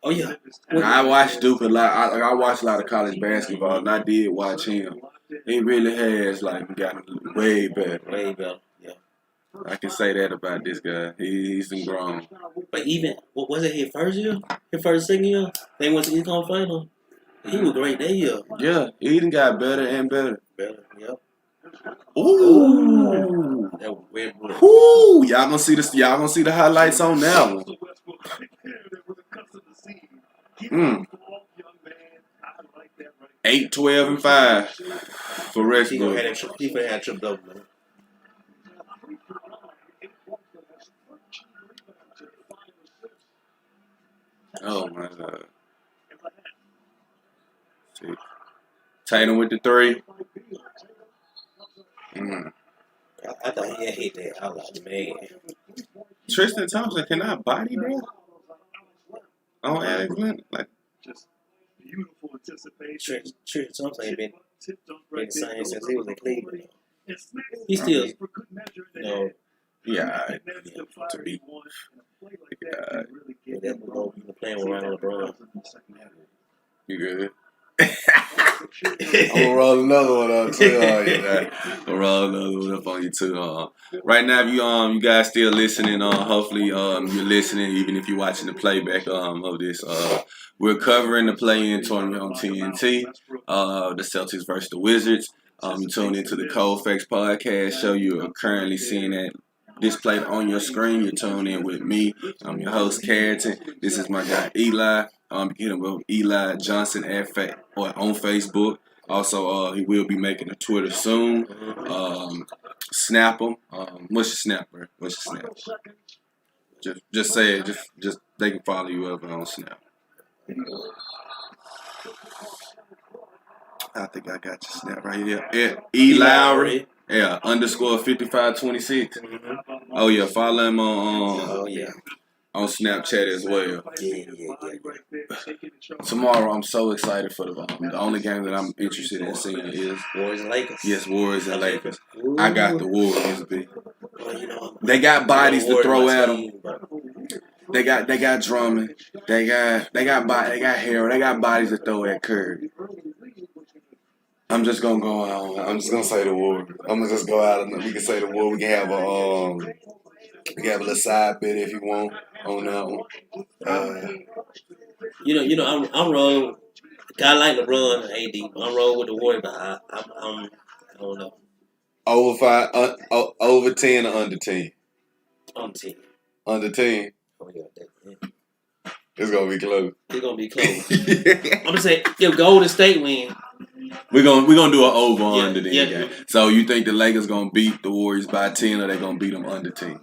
Oh yeah. I watched Duke a lot. I watched a lot of college basketball, and I did watch him. He really has gotten way better. Way better. Yeah. I can say that about this guy. He's been grown. But even what was it? His first year, second year, they went to the East Final. He was great that year. Yeah, he done got better and better. Better. Yep. Ooh. That was weird. Ooh. Y'all gonna see this. Y'all gonna see the highlights on that one. 8, 12, and 5 for Westbrook. He finna have triple double, man. Oh my God. See. Tatum with the 3. I thought he had hit that. I was like, man. Tristan Thompson cannot body, bro. On Alex Leonard, like just beautiful anticipation. Tristan Thompson ain't been the same since he was in Cleveland. He still, yeah, to be. That's playing around LeBron. You good? I'm gonna roll another one up too. I'm gonna roll another one up on you too. Right now, if you guys still listening, hopefully you're listening, even if you're watching the playback of this. We're covering the play-in tournament on TNT. The Celtics versus the Wizards. You tune into the Cold Factz podcast show. You are currently seeing that displayed on your screen. You're tuned in with me. I'm your host, Carrington. This is my guy, Eli. Hit him with Eli Johnson on Facebook. Also, he will be making a Twitter soon. Snap him. What's your snap, bro? What's your snap? Just say it. Just they can follow you up on Snap. I think I got your snap right here. Yeah, E Lowry. Yeah, _5526. Oh yeah, follow him on Snapchat as well. Tomorrow, I'm so excited for the only game that I'm interested in seeing is Warriors and Lakers. Yes, Warriors and Lakers. I got the Warriors, B. They got bodies to throw at them. They got Drummond. They got Harrell. They got bodies to throw at Curry. I'm just gonna go out. I'm just gonna say the Warriors. I'm gonna just go out and we can say the Warriors. We can have a little side bit if you want on that one. I'm rolling. I like LeBron and AD. I'm rolling with the Warriors, but I don't know. Over 10 or under 10? Under 10. Under 10? Oh, yeah. It's gonna be close. It's gonna be close. I'm just saying, if Golden State win, we're gonna do an over under the game. So you think the Lakers gonna beat the Warriors by 10, or they gonna beat them under 10?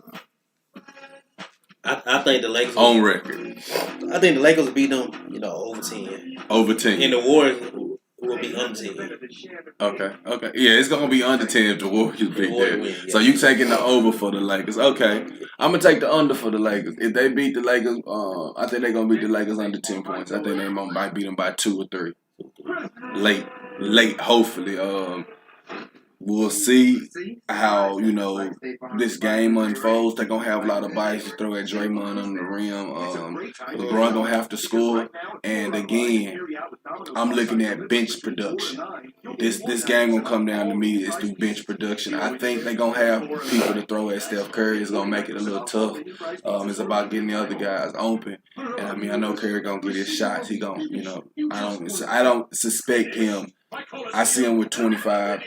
I think the Lakers on record. I think the Lakers will beat them, over 10. Over 10. And the Warriors will be under 10. Okay. Yeah, it's gonna be under 10 if the Warriors beat them. Yeah. So you taking the over for the Lakers? Okay. I'm gonna take the under for the Lakers. If they beat the Lakers, I think they're gonna beat the Lakers under 10 points. I think they might beat them by 2 or 3. Late, hopefully. We'll see how, this game unfolds. They're going to have a lot of bodies to throw at Draymond on the rim. LeBron going to have to score. And again, I'm looking at bench production. This game going to come down to me is through bench production. I think they're going to have people to throw at Steph Curry. It's going to make it a little tough. It's about getting the other guys open. And I know Curry going to get his shots. He going to, I don't suspect him. I see him with 25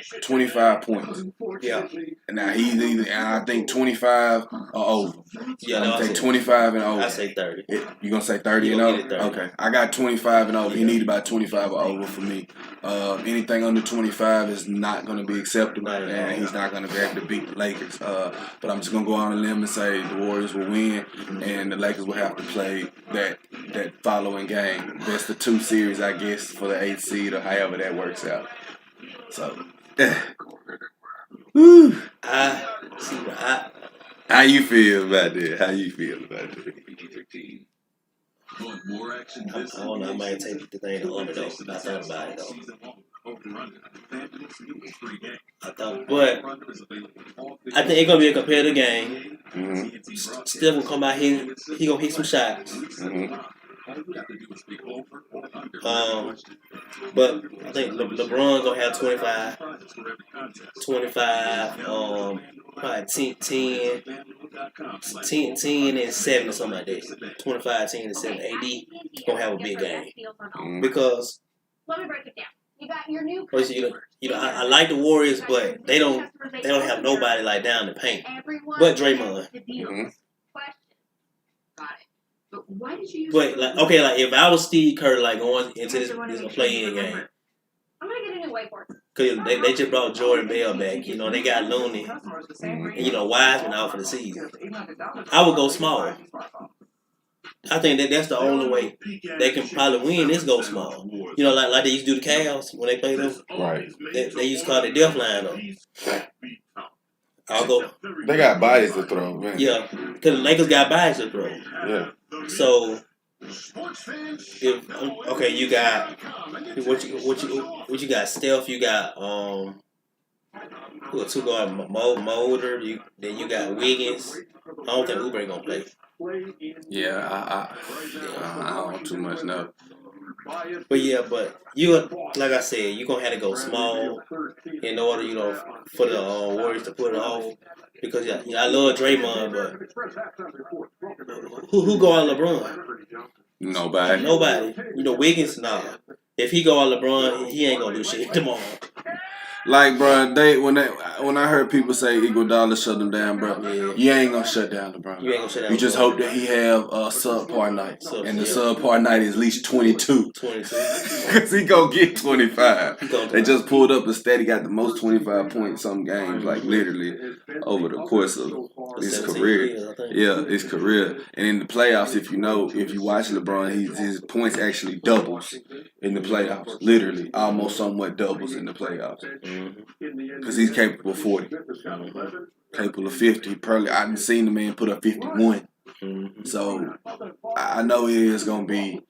points. Yeah. Now he's either, I think 25 or over. Yeah, I'm gonna take 25 and over. I say 30. You gonna say 30 and over? 30. Okay. I got 25 and over. He need about 25 or over for me. Anything under 25 is not gonna be acceptable, and he's not gonna be able to beat the Lakers. But I'm just gonna go on a limb and say the Warriors will win, and the Lakers will have to play that following game. That's the 2 series, I guess, for the 8th seed or however that works out. So, woo. How you feel about that? I don't know. I might take the thing under though. I thought about it though. But I think it's gonna be a competitive game. Mm-hmm. Steph will come out here. He gonna hit some shots. Mm-hmm. But I think LeBron gonna have 25, probably 10 and 7 or something like that. 25, 10 and 7. AD gonna have a big game because Let me break it down. You got your new I like the Warriors, but they don't have nobody like down the paint. But Draymond. Mm-hmm. Got it. But why did you use But like if I was Steve Kerr, like going into this play-in game, I'm gonna get a new whiteboard. Cause they just brought Jordan Bell back. You know, they got Looney. And, you know, Wiseman out for the season. I would go small. I think that's the only way they can probably win is go small. You know, like they used to do the Cavs when they played them. Right. They used to call it death line though. I'll go. They got bodies to throw, man. Yeah, because the Lakers got bodies to throw. Yeah. So, you got what you got? Steph, you got two guard Mulder. Then you got Wiggins. I don't think Oubre gonna play. Yeah, I don't too much know. But you like I said, you gonna have to go small in order, you know, for the Warriors to put it off. Because I love Draymond, but who go on LeBron? Nobody. You know, Wiggins, nah. If he go on LeBron, he ain't gonna do shit tomorrow. Like, bro, when I heard people say Iguodala shut them down, bro, you ain't gonna shut down LeBron. You ain't gonna shut down. You just hope that he have a subpar night, and the subpar night is at least 22. 22. Because he gonna get 25. They just pulled up a stat. He got the most 25 points some games, like literally over the course of his career. Yeah, his career. And in the playoffs, if you watch LeBron, his points actually doubles in the playoffs. Literally, almost somewhat doubles in the playoffs. Because he's capable of 40. Capable of 50. Probably, I didn't seen the man put up 51. So, I know it is going to be,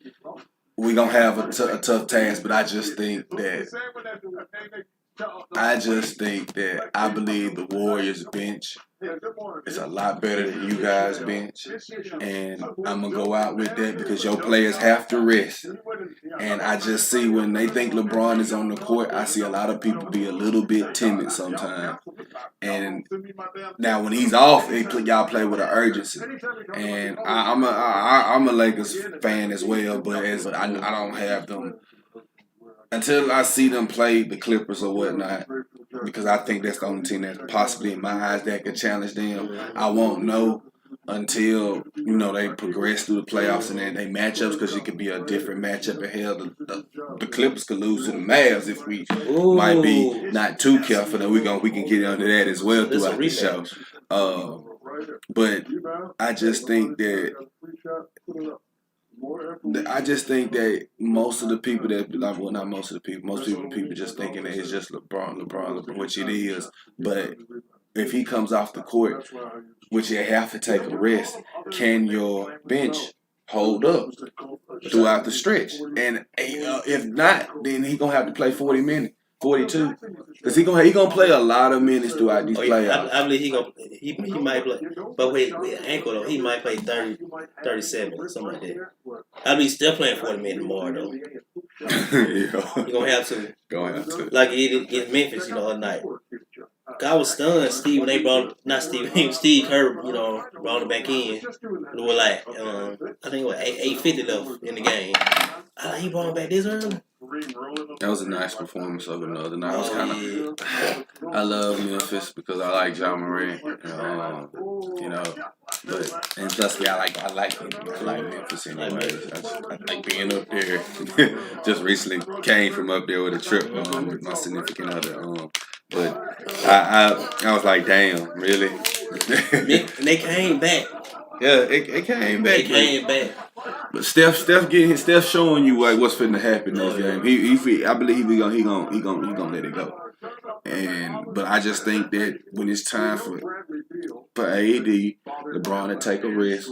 we're going to have a tough task, but I just think that I believe the Warriors bench is a lot better than you guys' bench. And I'm going to go out with that because your players have to rest. And I just see when they think LeBron is on the court, I see a lot of people be a little bit timid sometimes. And now when he's off, y'all play with an urgency. And I'm a Lakers fan as well, but I don't have them. Until I see them play the Clippers or whatnot, because I think that's the only team that possibly in my eyes that could challenge them. I won't know until, they progress through the playoffs and then they matchups, because it could be a different matchup. And hell, the Clippers could lose to the Mavs if we might be not too careful. And we can get into that as well throughout the show. But I just think that most of the people most people just thinking that it's just LeBron, which it is. But if he comes off the court, which you have to take a rest, can your bench hold up throughout the stretch? And if not, then he gonna have to play 40 minutes. 42, because he gonna play a lot of minutes throughout these playoffs. I believe he might play, but with ankle though, he might play 30, 37, something like that. I believe still playing 40 minutes more though. He gonna have to. Like he did against Memphis, the other night. I was stunned, Steve, when they Steve Kerr, brought him back in. It was like, I think it was 8:50 left in the game. He brought him back this early. That was a nice performance of another night. I love Memphis because I like John Moran. And plus, I like Memphis anyway. I like being up there. Just recently came from up there with a trip with my significant other. But I was like, damn, really? And they came back. Yeah, it came back. They came back. But Steph showing you like what's finna happen in this game. I believe he gonna let it go. But I just think that when it's time for AD, LeBron to take a rest,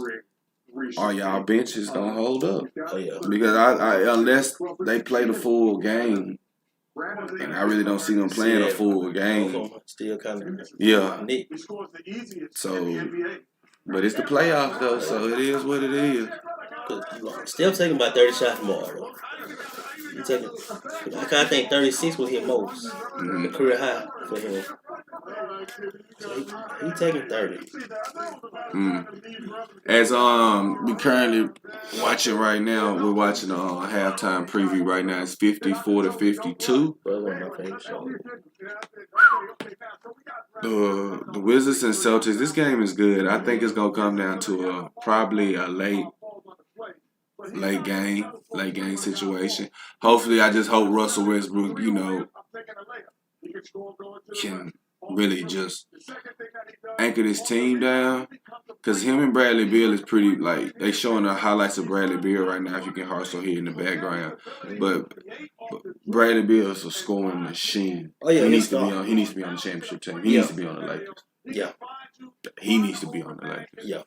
are y'all benches gonna hold up? Oh, yeah. Because I unless they play the full game. And I really don't see them playing a full game. Still kind of. Yeah. So, but it's the playoffs though, so it is what it is. Still taking about 30 shots more though. He taking, I think 36 was his most, the career high for him. So he taking 30. As we currently watching right now, we're watching a halftime preview right now. It's 54-52. Well, one of my favorite shows. The Wizards and Celtics. This game is good. I think it's gonna come down to probably a late game situation. Hopefully, I just hope Russell Westbrook, can really just anchor this team down. Because him and Bradley Beal is pretty, they showing the highlights of Bradley Beal right now, if you can also hear in the background. But Bradley Beal is a scoring machine. Oh, yeah, he needs to be on the championship team. He needs to be on the Lakers. Yeah. He needs to be on the Lakers. Yeah.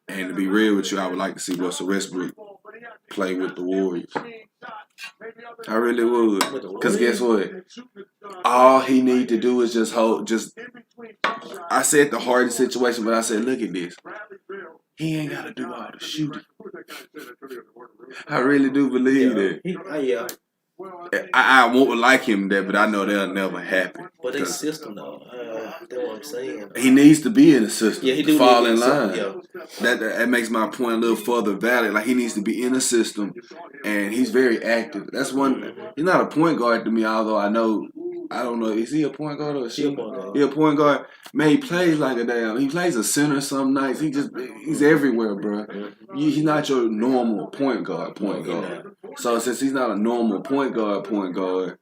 And to be real with you, I would like to see Russell Westbrook play with the Warriors. I really would. Because guess what? All he need to do is just I said the hardest situation, but I said, look at this. He ain't got to do all the shooting. I really do believe that. I won't like him there, but I know that'll never happen. But they system though, that's what I'm saying. He needs to be in the system. Yeah, he do fall need in line. System, yeah. That makes my point a little further valid. Like he needs to be in the system, and he's very active. That's one. He's not a point guard to me, although I don't know. Is he a point guard or a shooter? He a point guard. Man, he plays like a damn. He plays a center some nights. He's everywhere, bro. He's not your normal point guard. So since he's not a normal point guard,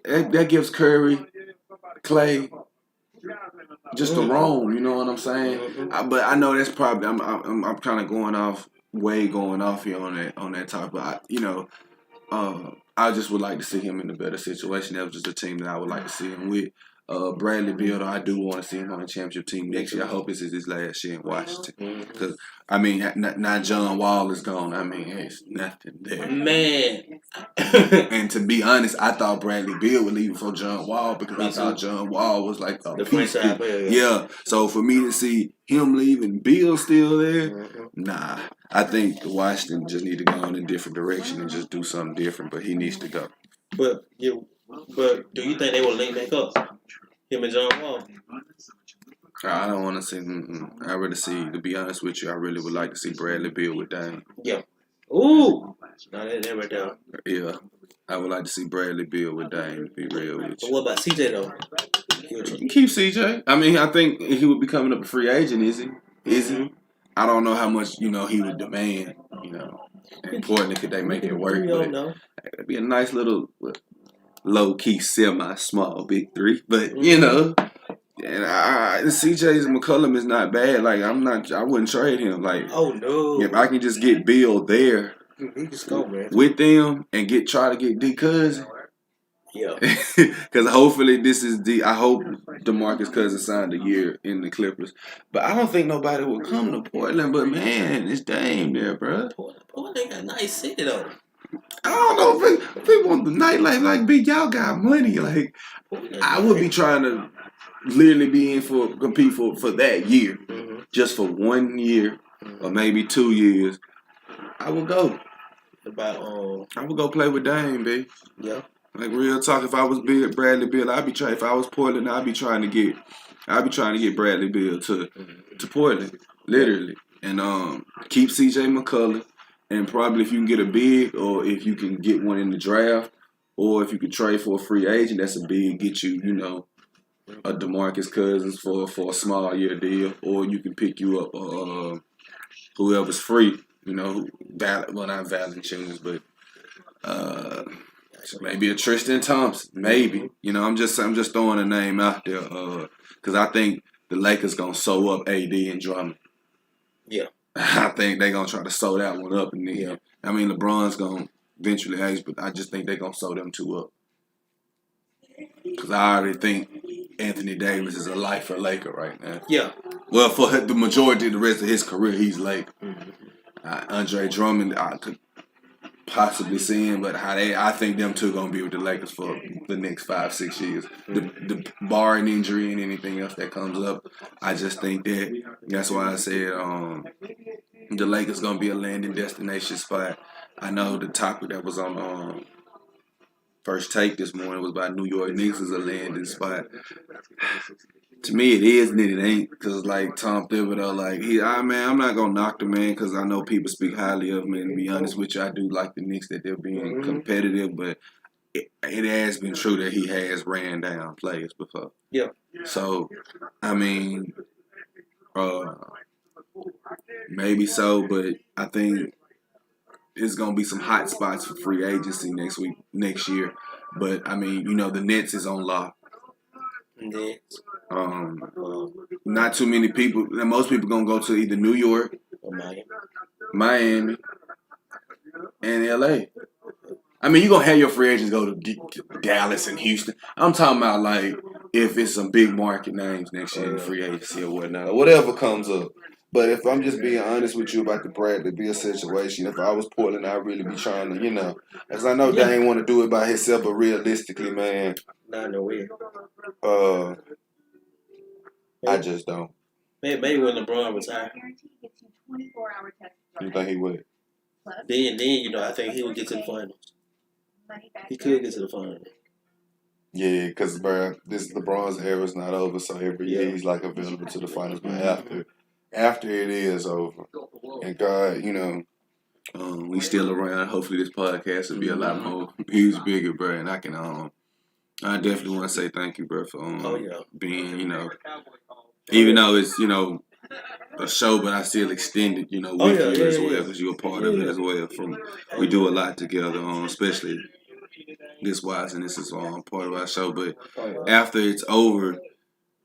that gives Curry, Clay, just a roam. You know what I'm saying? But I know that's probably I'm kind of going off here on that topic. But I just would like to see him in a better situation. That was just a team that I would like to see him with. Bradley Beal, I do want to see him on the championship team next year. I hope this is his last year in Washington. Because, now John Wall is gone. It's nothing there. Man. And to be honest, I thought Bradley Beal would leave for John Wall because I thought John Wall was like a piece. Yeah. So for me to see him leaving, Beal still there, nah. I think Washington just need to go in a different direction and just do something different, but he needs to go. But do you think they will link back up? Him and John Wall? I don't want to see. I really see. To be honest with you, I really would like to see Bradley Beal with Dame. Yeah. Ooh. No, that right there. Yeah. I would like to see Bradley Beal with Dame. To be real with you. But what about CJ though? You can keep CJ. I think he would be coming up a free agent. Is he? He? I don't know how much he would demand. And Portland, could they make it work? But it'd be a nice little low-key, semi-small big three. But, and CJ's McCollum is not bad. I wouldn't trade him. Oh, no. If I can just get Bill there with them and try to get D Cousins. Yeah. Because hopefully I hope DeMarcus Cousins signed a year in the Clippers. But I don't think nobody will come to Portland. But, man, it's Dame there, bro. Portland got a nice city, though. I don't know. People want the nightlife like big. Y'all got money. I would be trying to literally compete for that year, just for 1 year or maybe 2 years. I would go. I would go play with Dame, babe. Yeah. Real talk. If I was Bradley Beal, I'd be trying. If I was Portland, I'd be trying to get Bradley Beal to Portland, literally, and keep CJ McCollum. And probably if you can get a big, or if you can get one in the draft, or if you could trade for a free agent, that's a big. Get you, a DeMarcus Cousins for a small year deal, or you can pick you up whoever's free. Not Valanciunas, but maybe a Tristan Thompson. Maybe. I'm just throwing a name out there because I think the Lakers gonna sew up AD and Drummond. Yeah. I think they're going to try to sew that one up. And then, LeBron's going to eventually age, but I just think they're going to sew them two up. Because I already think Anthony Davis is a lifer Laker right now. Yeah. Well, for the majority of the rest of his career, he's Laker. Andre Drummond, I could possibly see him, but I think them two going to be with the Lakers for the next 5-6 years. The barring injury and anything else that comes up, I just think that's why I said the Lakers gonna be a landing destination spot. I know the topic that was on First Take this morning was about New York Knicks as a landing spot. To me, it is and it ain't, because like Tom Thibodeau, I'm not gonna knock the man because I know people speak highly of him, and to be honest with you, I do like the Knicks that they're being competitive, but it has been true that he has ran down players before. Yeah. So, I mean, maybe so, but I think it's gonna be some hot spots for free agency next year. But I mean, the Nets is on lock. Nets. Not too many people. Most people gonna go to either New York, Or Miami, and LA. I mean, you're gonna have your free agents go to Dallas and Houston. I'm talking about like if it's some big market names next year in the free agency or whatnot, or whatever comes up. But if I'm just being honest with you about the Bradley Beal situation, if I was Portland, I'd really be trying to, because I know Dame want to do it by himself, but realistically, man, not no way. I just don't. Maybe when LeBron retire. You think he would? Then I think he would get to the finals. He could get to the finals. Yeah, because this LeBron's era is not over, so every year he's like available to the finals. But after it is over, and God, we still around. Hopefully, this podcast will be a lot more huge, bigger, bro. And I can, I definitely want to say thank you, bro, for being, even though it's a show, but I still extended, with you as well, because you're a part of it as well. We do a lot together, especially this wise, and this is part of our show. But after it's over,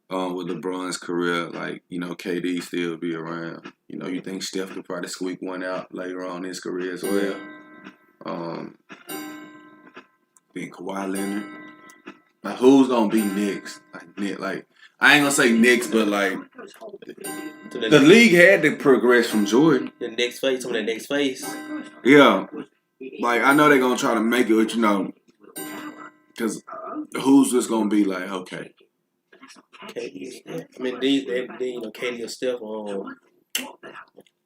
with LeBron's career, KD still be around. You think Steph could probably squeak one out later on in his career as well. Then Kawhi Leonard. Like, who's gonna be next? I ain't gonna say Knicks, but the league had to progress from Jordan. The next phase, some of the next phase. Yeah, I know they're gonna try to make it, because who's just gonna be like, okay. KD. I mean, KD and Steph.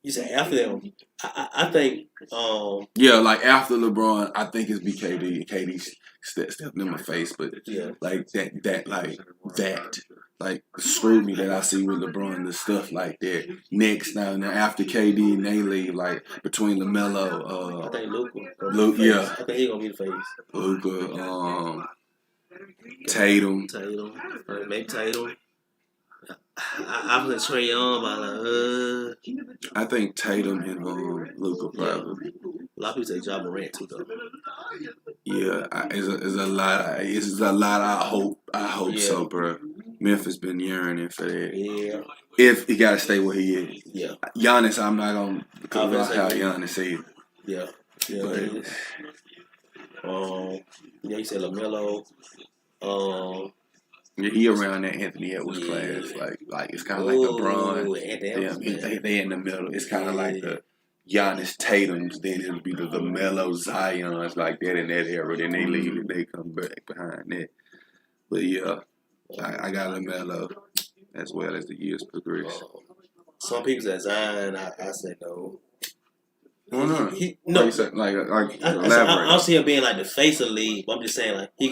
You said after them. I think. After LeBron, I think it's KD. KD stepping in my face, but that scrutiny that I see with LeBron, the stuff like that. Next now after KD and they leave, between LaMelo, I think Luka. Yeah. I think he's gonna be the face. Luka, Tatum. Maybe Tatum. I put Trae Young, but I think Tatum and Luka probably. A lot of people say Ja Morant too, though. Yeah, it's a lot. It's a lot. I hope so, bro. Memphis been yearning for that. Yeah. If he gotta stay where he is. Yeah. Giannis, I'm not gonna knock out Giannis either. Yeah. You said LaMelo. He around that Anthony Edwards class. It's kind of like LeBron. They in the middle. It's kind of like the Giannis Tatum's. Then it'll be the LaMelo Zions like that in that era. Then they leave and they come back behind that. But yeah, I got LaMelo as well as the years progress. Some people said Zion. I said no. No. No. I don't see him being like the face of the league. But I'm just saying he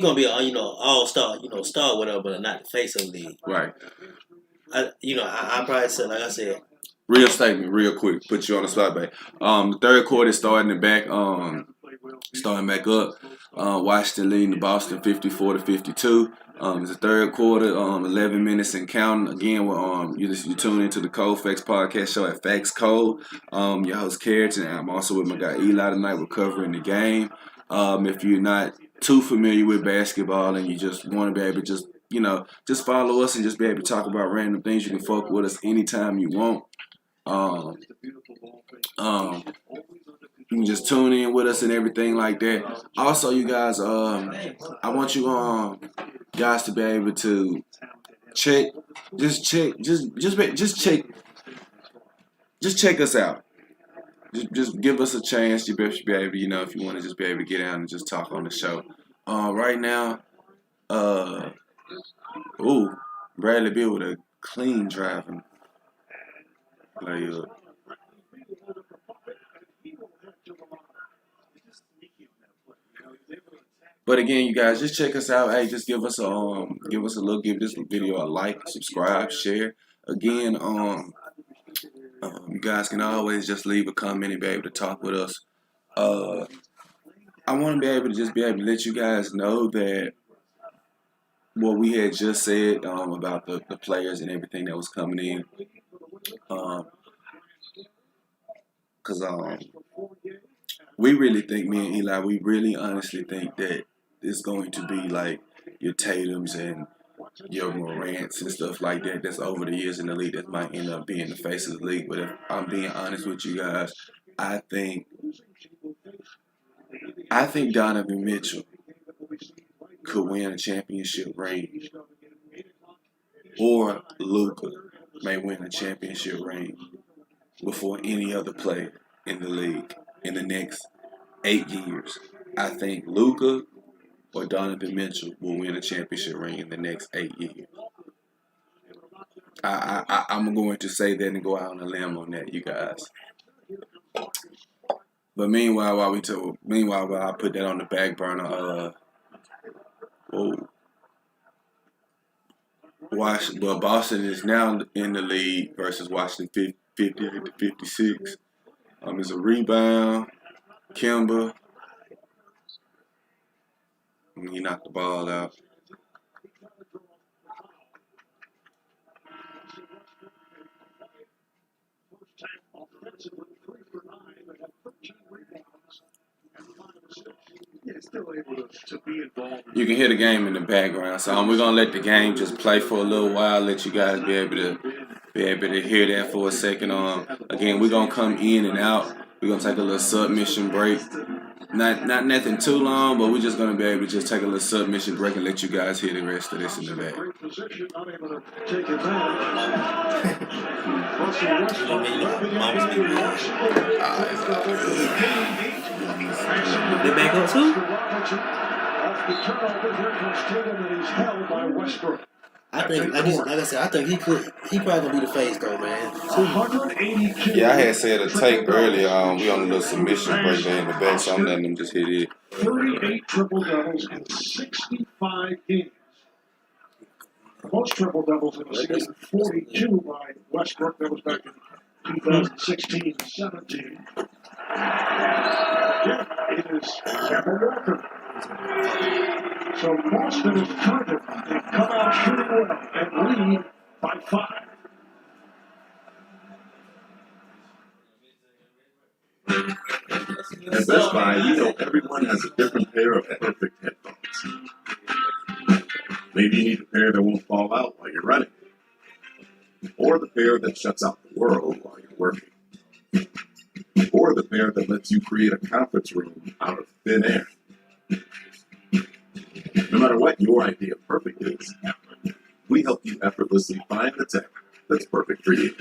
gonna be a all star, star whatever, but not the face of the league. Right. I probably said, like I said. Real statement, real quick. Put you on the spot, babe. The third quarter is starting back up. Washington leading the Boston 54-52. It's the third quarter, 11 minutes and counting. Again, you tune into the Cold Factz podcast show at Factz Cold. Your host Carrot, and I'm also with my guy Eli tonight. We're covering the game. If you're not too familiar with basketball and you just want to be able to just follow us and just be able to talk about random things, you can fuck with us anytime you want. You can just tune in with us and everything like that. Also, you guys, I want you guys to be able to check us out. Just give us a chance. You best be able to, if you want to just be able to get out and just talk on the show. Right now, Bradley Beal with a clean driving. Like, but again, you guys, just check us out. Hey, just give us a look, give this video a like, subscribe, share. Again, you guys can always just leave a comment and be able to talk with us. I want to be able to let you guys know that what we had just said about the players and everything that was coming in. Because we really think, me and Eli, we really honestly think that it's going to be like your Tatums and your Morants and stuff like that that's over the years in the league that might end up being the face of the league. But if I'm being honest with you guys, I think Donovan Mitchell could win a championship ring, or Luka may win a championship ring before any other player in the league in the next 8 years. I think Luka or Donovan Mitchell will win a championship ring in the next 8 years. I'm going to say that and go out on a limb on that, you guys. But meanwhile, while I put that on the back burner, Boston is now in the lead versus Washington 50-56. It's a rebound. Kemba. He knocked the ball out. You can hear the game in the background, so we're gonna let the game just play for a little while. Let you guys be able to hear that for a second. Again, we're gonna come in and out. We're gonna take a little submission break. Not nothing too long, but we're just gonna be able to just take a little submission break and let you guys hear the rest of this in the back. They back up too? I think, like I said, I think he probably gonna be the face though, man. Yeah, I had said a take earlier. We on a little submission break there in the back, so I'm letting them just hit it. 38 triple doubles in 65 games. Most triple doubles in a season, 42 by Westbrook. That was back in 2016-17. Yeah, it is Kemba Walker. So Boston is terrific. They come out shooting well and lead by 5. At Best Buy, we know everyone has a different pair of perfect headphones. Maybe you need a pair that won't fall out while you're running, or the pair that shuts out the world while you're working, or the pair that lets you create a conference room out of thin air. No matter what your idea of perfect is, we help you effortlessly find the tech that's perfect for you.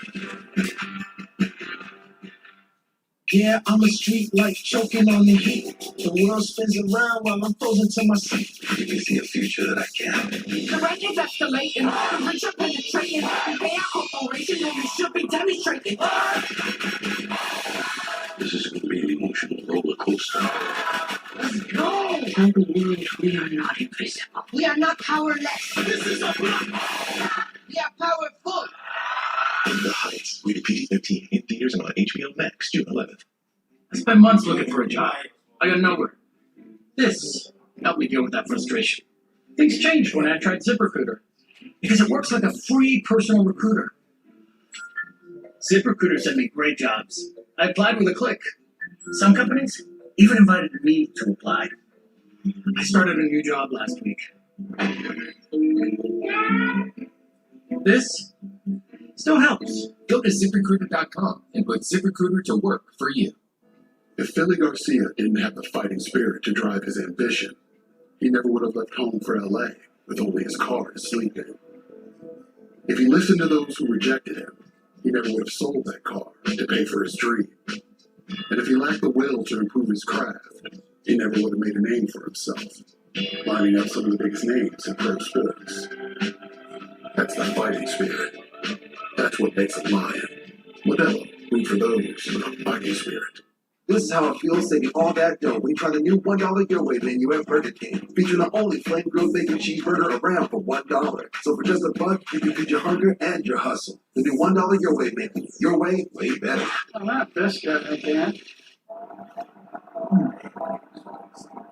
Yeah, I'm a street light choking on the heat. The world spins around while I'm frozen to my seat. You can see a future that I can't. The rankings escalating, the rich are penetrating. They are corporation and you should be demonstrating. This is going to be an emotional roller coaster. Let's go! I believe we are not invisible. We are not powerless. This is a block. We are powerful. In the Heights, rated PG-13 in theaters and on HBO Max June 11th. I spent months looking for a job. I got nowhere. This helped me deal with that frustration. Things changed when I tried ZipRecruiter, because it works like a free personal recruiter. ZipRecruiter sent me great jobs. I applied with a click. Some companies even invited me to apply. I started a new job last week. This still helps. Go to ZipRecruiter.com and put ZipRecruiter to work for you. If Philly Garcia didn't have the fighting spirit to drive his ambition, he never would have left home for LA with only his car to sleep in. If he listened to those who rejected him, he never would have sold that car to pay for his dream. And if he lacked the will to improve his craft, he never would have made a name for himself, lining up some of the biggest names in pro sports. That's the fighting spirit. That's what makes a lion. Modelo, root for those with a fighting spirit. This is how it feels saving all that dough when you try the new $1 Your Way menu at Burger King, featuring the only flame grilled bacon cheeseburger around for $1. So for just $1, you can feed your hunger and your hustle. The new $1 Your Way menu. Your way, way better. Well, not this guy again.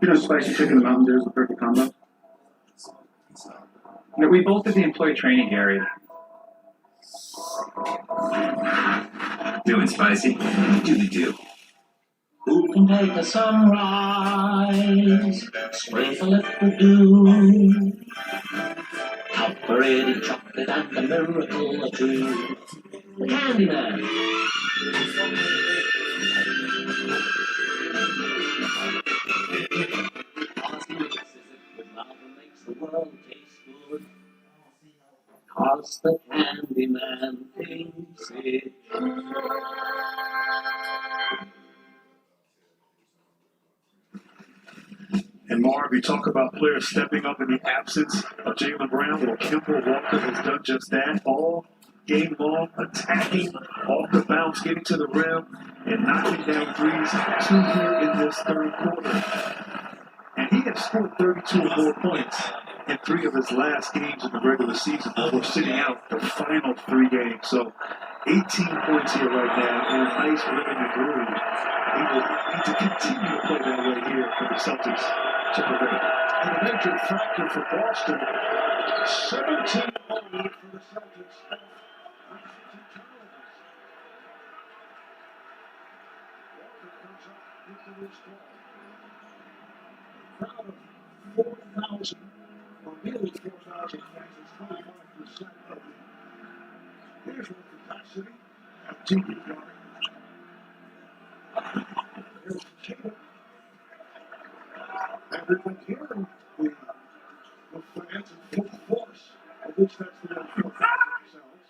You know, spicy chicken and Mountain Dew is the perfect combo. No, we both did the employee training area. Doing spicy? Do the do. Who can take a sunrise, spray for liquid dew, top pretty chocolate and a miracle or two. The Candyman. Makes the world taste good. 'Cause the Candyman thinks it. And Marv, you talk about players stepping up in the absence of Jaylen Brown. Well, Kemba Walker has done just that all game long, attacking off the bounce, getting to the rim, and knocking down threes, 2 here in this third quarter. And he has scored 32 or more points in 3 of his last games in the regular season before sitting out the final 3 games. So 18 points here right now, and a nice rhythm and groove. He will need to continue to play that way here for the Celtics to prevail. And a major factor for Boston, 17 for the Celtics. Walker comes up with the loose ball. Crowd of 4,000, or nearly 4,000 fans, it's 25% of the usual capacity at TV Garden. There's Tatum. And we've been hearing the fans in full force. At least that's the way people themselves.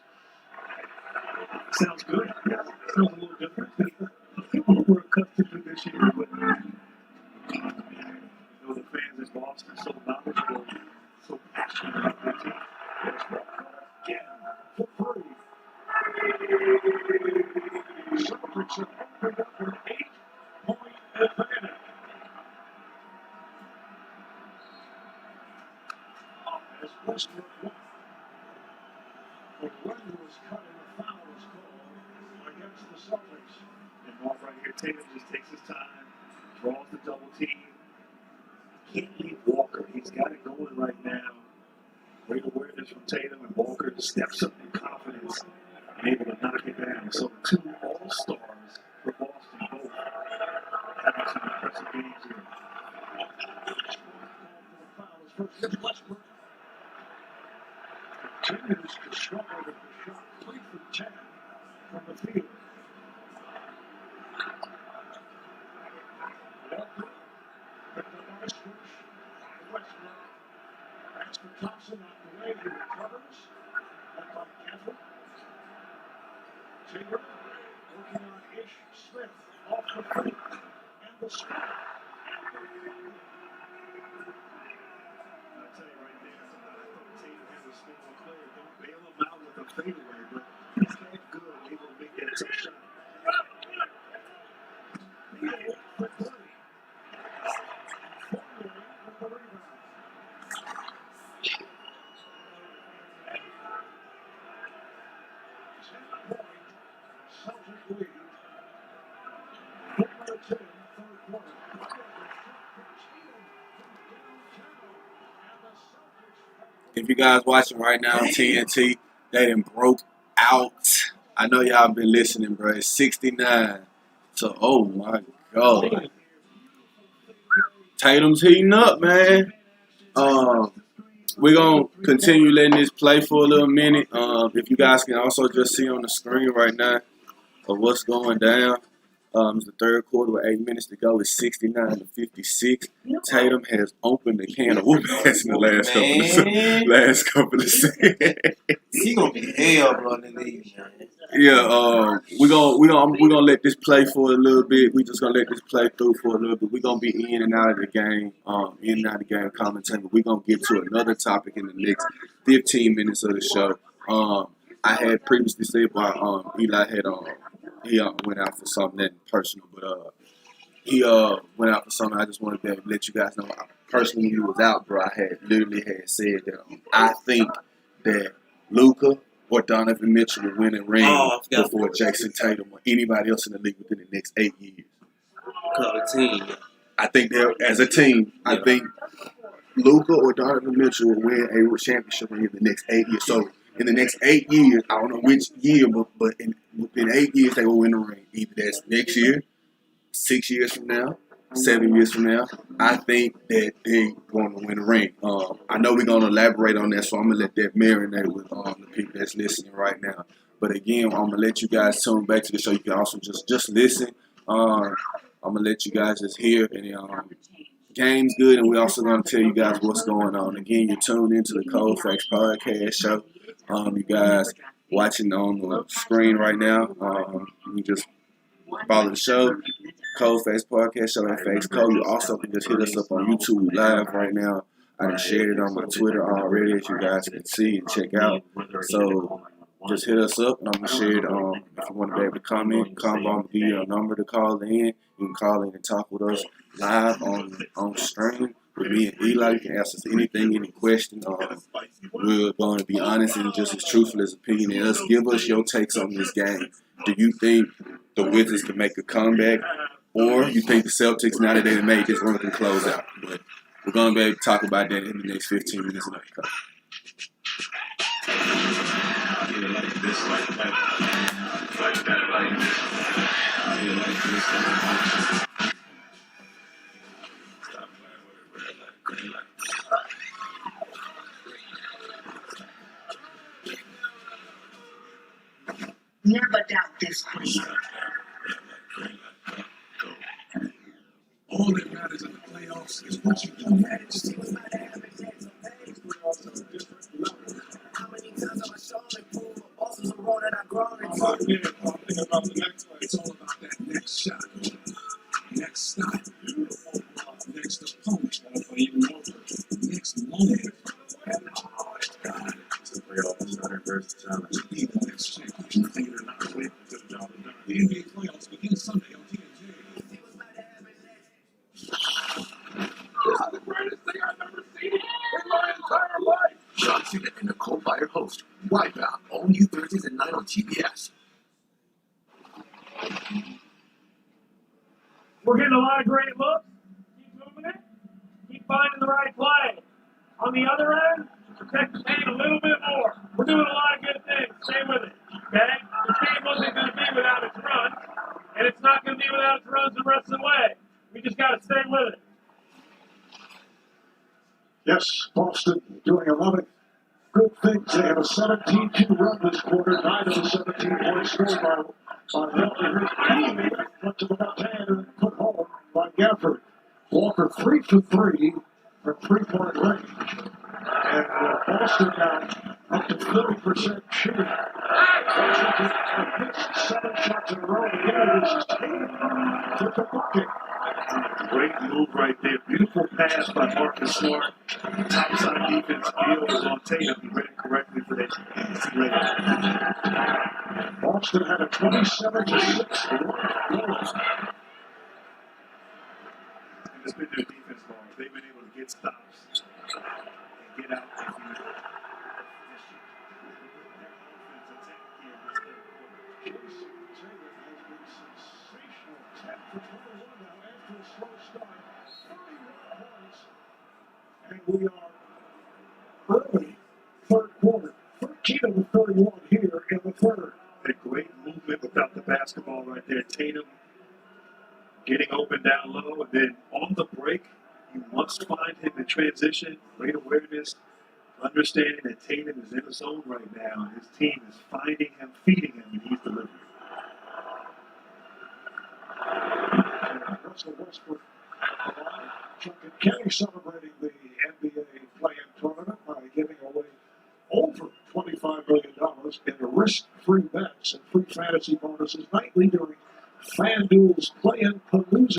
Sounds good. Yeah, sounds a little different. People were accustomed to this year, but you know, the fans in Boston so knowledgeable, so passionate about their team. There's Walker again for 3. Celtics have opened up an 8-point advantage. As Westbrook won, the run was cut and a foul was called against the Celtics. And off right here, Tatum just takes his time, draws the double team. Can't leave Walker. He's got it going right now. Great awareness from Tatum, and Walker steps up in confidence and able to knock it down. So 2 all-stars for Boston, both having some impressive games here. First, Westbrook continues to struggle with the shot, 3 for 10 from the field. Walker with the nice switch. Westbrook. That's for Thompson out the way. He recovers. That by Campbell. Taylor working on Ish Smith off the feet. And the spot. I'll tell you right there, I thought Tatum had a small player. Don't bail him out with a fadeaway, but he's that good, able to make that tough shot. Neal for 3. If you guys watching right now on TNT, they done broke out. I know y'all been listening, bro. It's 69. So, oh my God. Tatum's heating up, man. We're going to continue letting this play for a little minute. If you guys can also just see on the screen right now of what's going down. It's the third quarter with 8 minutes to go. It's 69-56. Tatum has opened the can of whoop ass in the last couple of seconds. He gonna be hell, bro, in the league, man. Yeah, we're gonna let this play for a little bit. We just gonna let this play through for a little bit. We're gonna be in and out of the game, commentating. We're gonna get to another topic in the next 15 minutes of the show. I had previously said, but Eli had he went out for something that personal, but he went out for something. I just wanted to let you guys know. Personally, when he was out, bro, I had literally said that I think that Luka or Donovan Mitchell will win a ring before Jason Tatum or anybody else in the league within the next 8 years. I think they're as a team. I think Luka or Donovan Mitchell will win a championship in the next 8 years. So in the next 8 years, I don't know which year, but within 8 years they will win a ring. Either that's next year, 6 years from now, 7 years from now. I think that they're going to win a ring. I know we're going to elaborate on that, so I'm going to let that marinate with the people that's listening right now. But again, I'm going to let you guys tune back to the show. You can also just listen. I'm going to let you guys just hear. And game's good, and we're also going to tell you guys what's going on. Again, you're tuned into the Cold Factz podcast show. You guys watching on the screen right now, you just follow the show, Cold Factz podcast show at Factz Code. You also can just hit us up on YouTube live right now. I done shared it on my Twitter already, as you guys can see and check out. So just hit us up, and I'm going to share it. If you want to be able to comment, give you a number to call in. You can call in and talk with us live on stream with me and Eli. You can ask us anything, any question. We're going to be honest and just as truthful as opinion in us. Give us your takes on this game. Do you think the Wizards can make a comeback, or you think the Celtics, now that they made this run, can close out? But we're going to be able to talk about that in the next 15 minutes. Like this, like that, like this. Stop playing with it, like green light. Never doubt this question. All that matters in the playoffs is what you do next. How many times have I shown it prove a boss is a road that I grow into? I'm thinking about the next one. It's all about that next shot, next stop, next opponent, next moment. And it's a playoff. It's not a versatile. You need the next championship. Thinking they're not waiting until the job is done. The NBA playoffs begin Sunday on TNT. This is the greatest thing I've ever seen in my entire life. John Cena and Nicole Byer host Wipeout, all new Thursdays at 9 on TBS. We're getting a lot of great looks. Keep moving it. Keep finding the right play. On the other end, protect the paint a little bit more. We're doing a lot of good things. Stay with it. Okay? This game wasn't going to be without its runs, and it's not going to be without its runs the rest of the way. We just got to stay with it. Yes, Boston doing a lot of good things. They have a 17-2 run this quarter. 9 of the 17 points scored by Walker. Went to the left hand and put home by Gafford. Walker 3 for 3 from 3-point range. And Boston now up to 30% shooting. Washington missed 7 shots in a row. Again, it is Tatum to the bucket. Great move right there. Beautiful pass by Marcus Smart. Topside defense deal was on Tatum. He read it correctly for that easy layup. Boston had a 27-6 lead. It's been their defense long. They've been able to get stops and get out. And we are early third quarter. 13 of the 31 here in the third. A great movement without the basketball right there. Tatum getting open down low, and then on the break, you must find him in transition. Great awareness, understanding that Tatum is in the zone right now, and his team is finding him, feeding him, and he's delivering. Russell Westbrook, Chuck and Kenny celebrating the NBA play-in tournament by giving away over $25 million in risk-free bets and free fantasy bonuses nightly during FanDuel's play-in Palooza.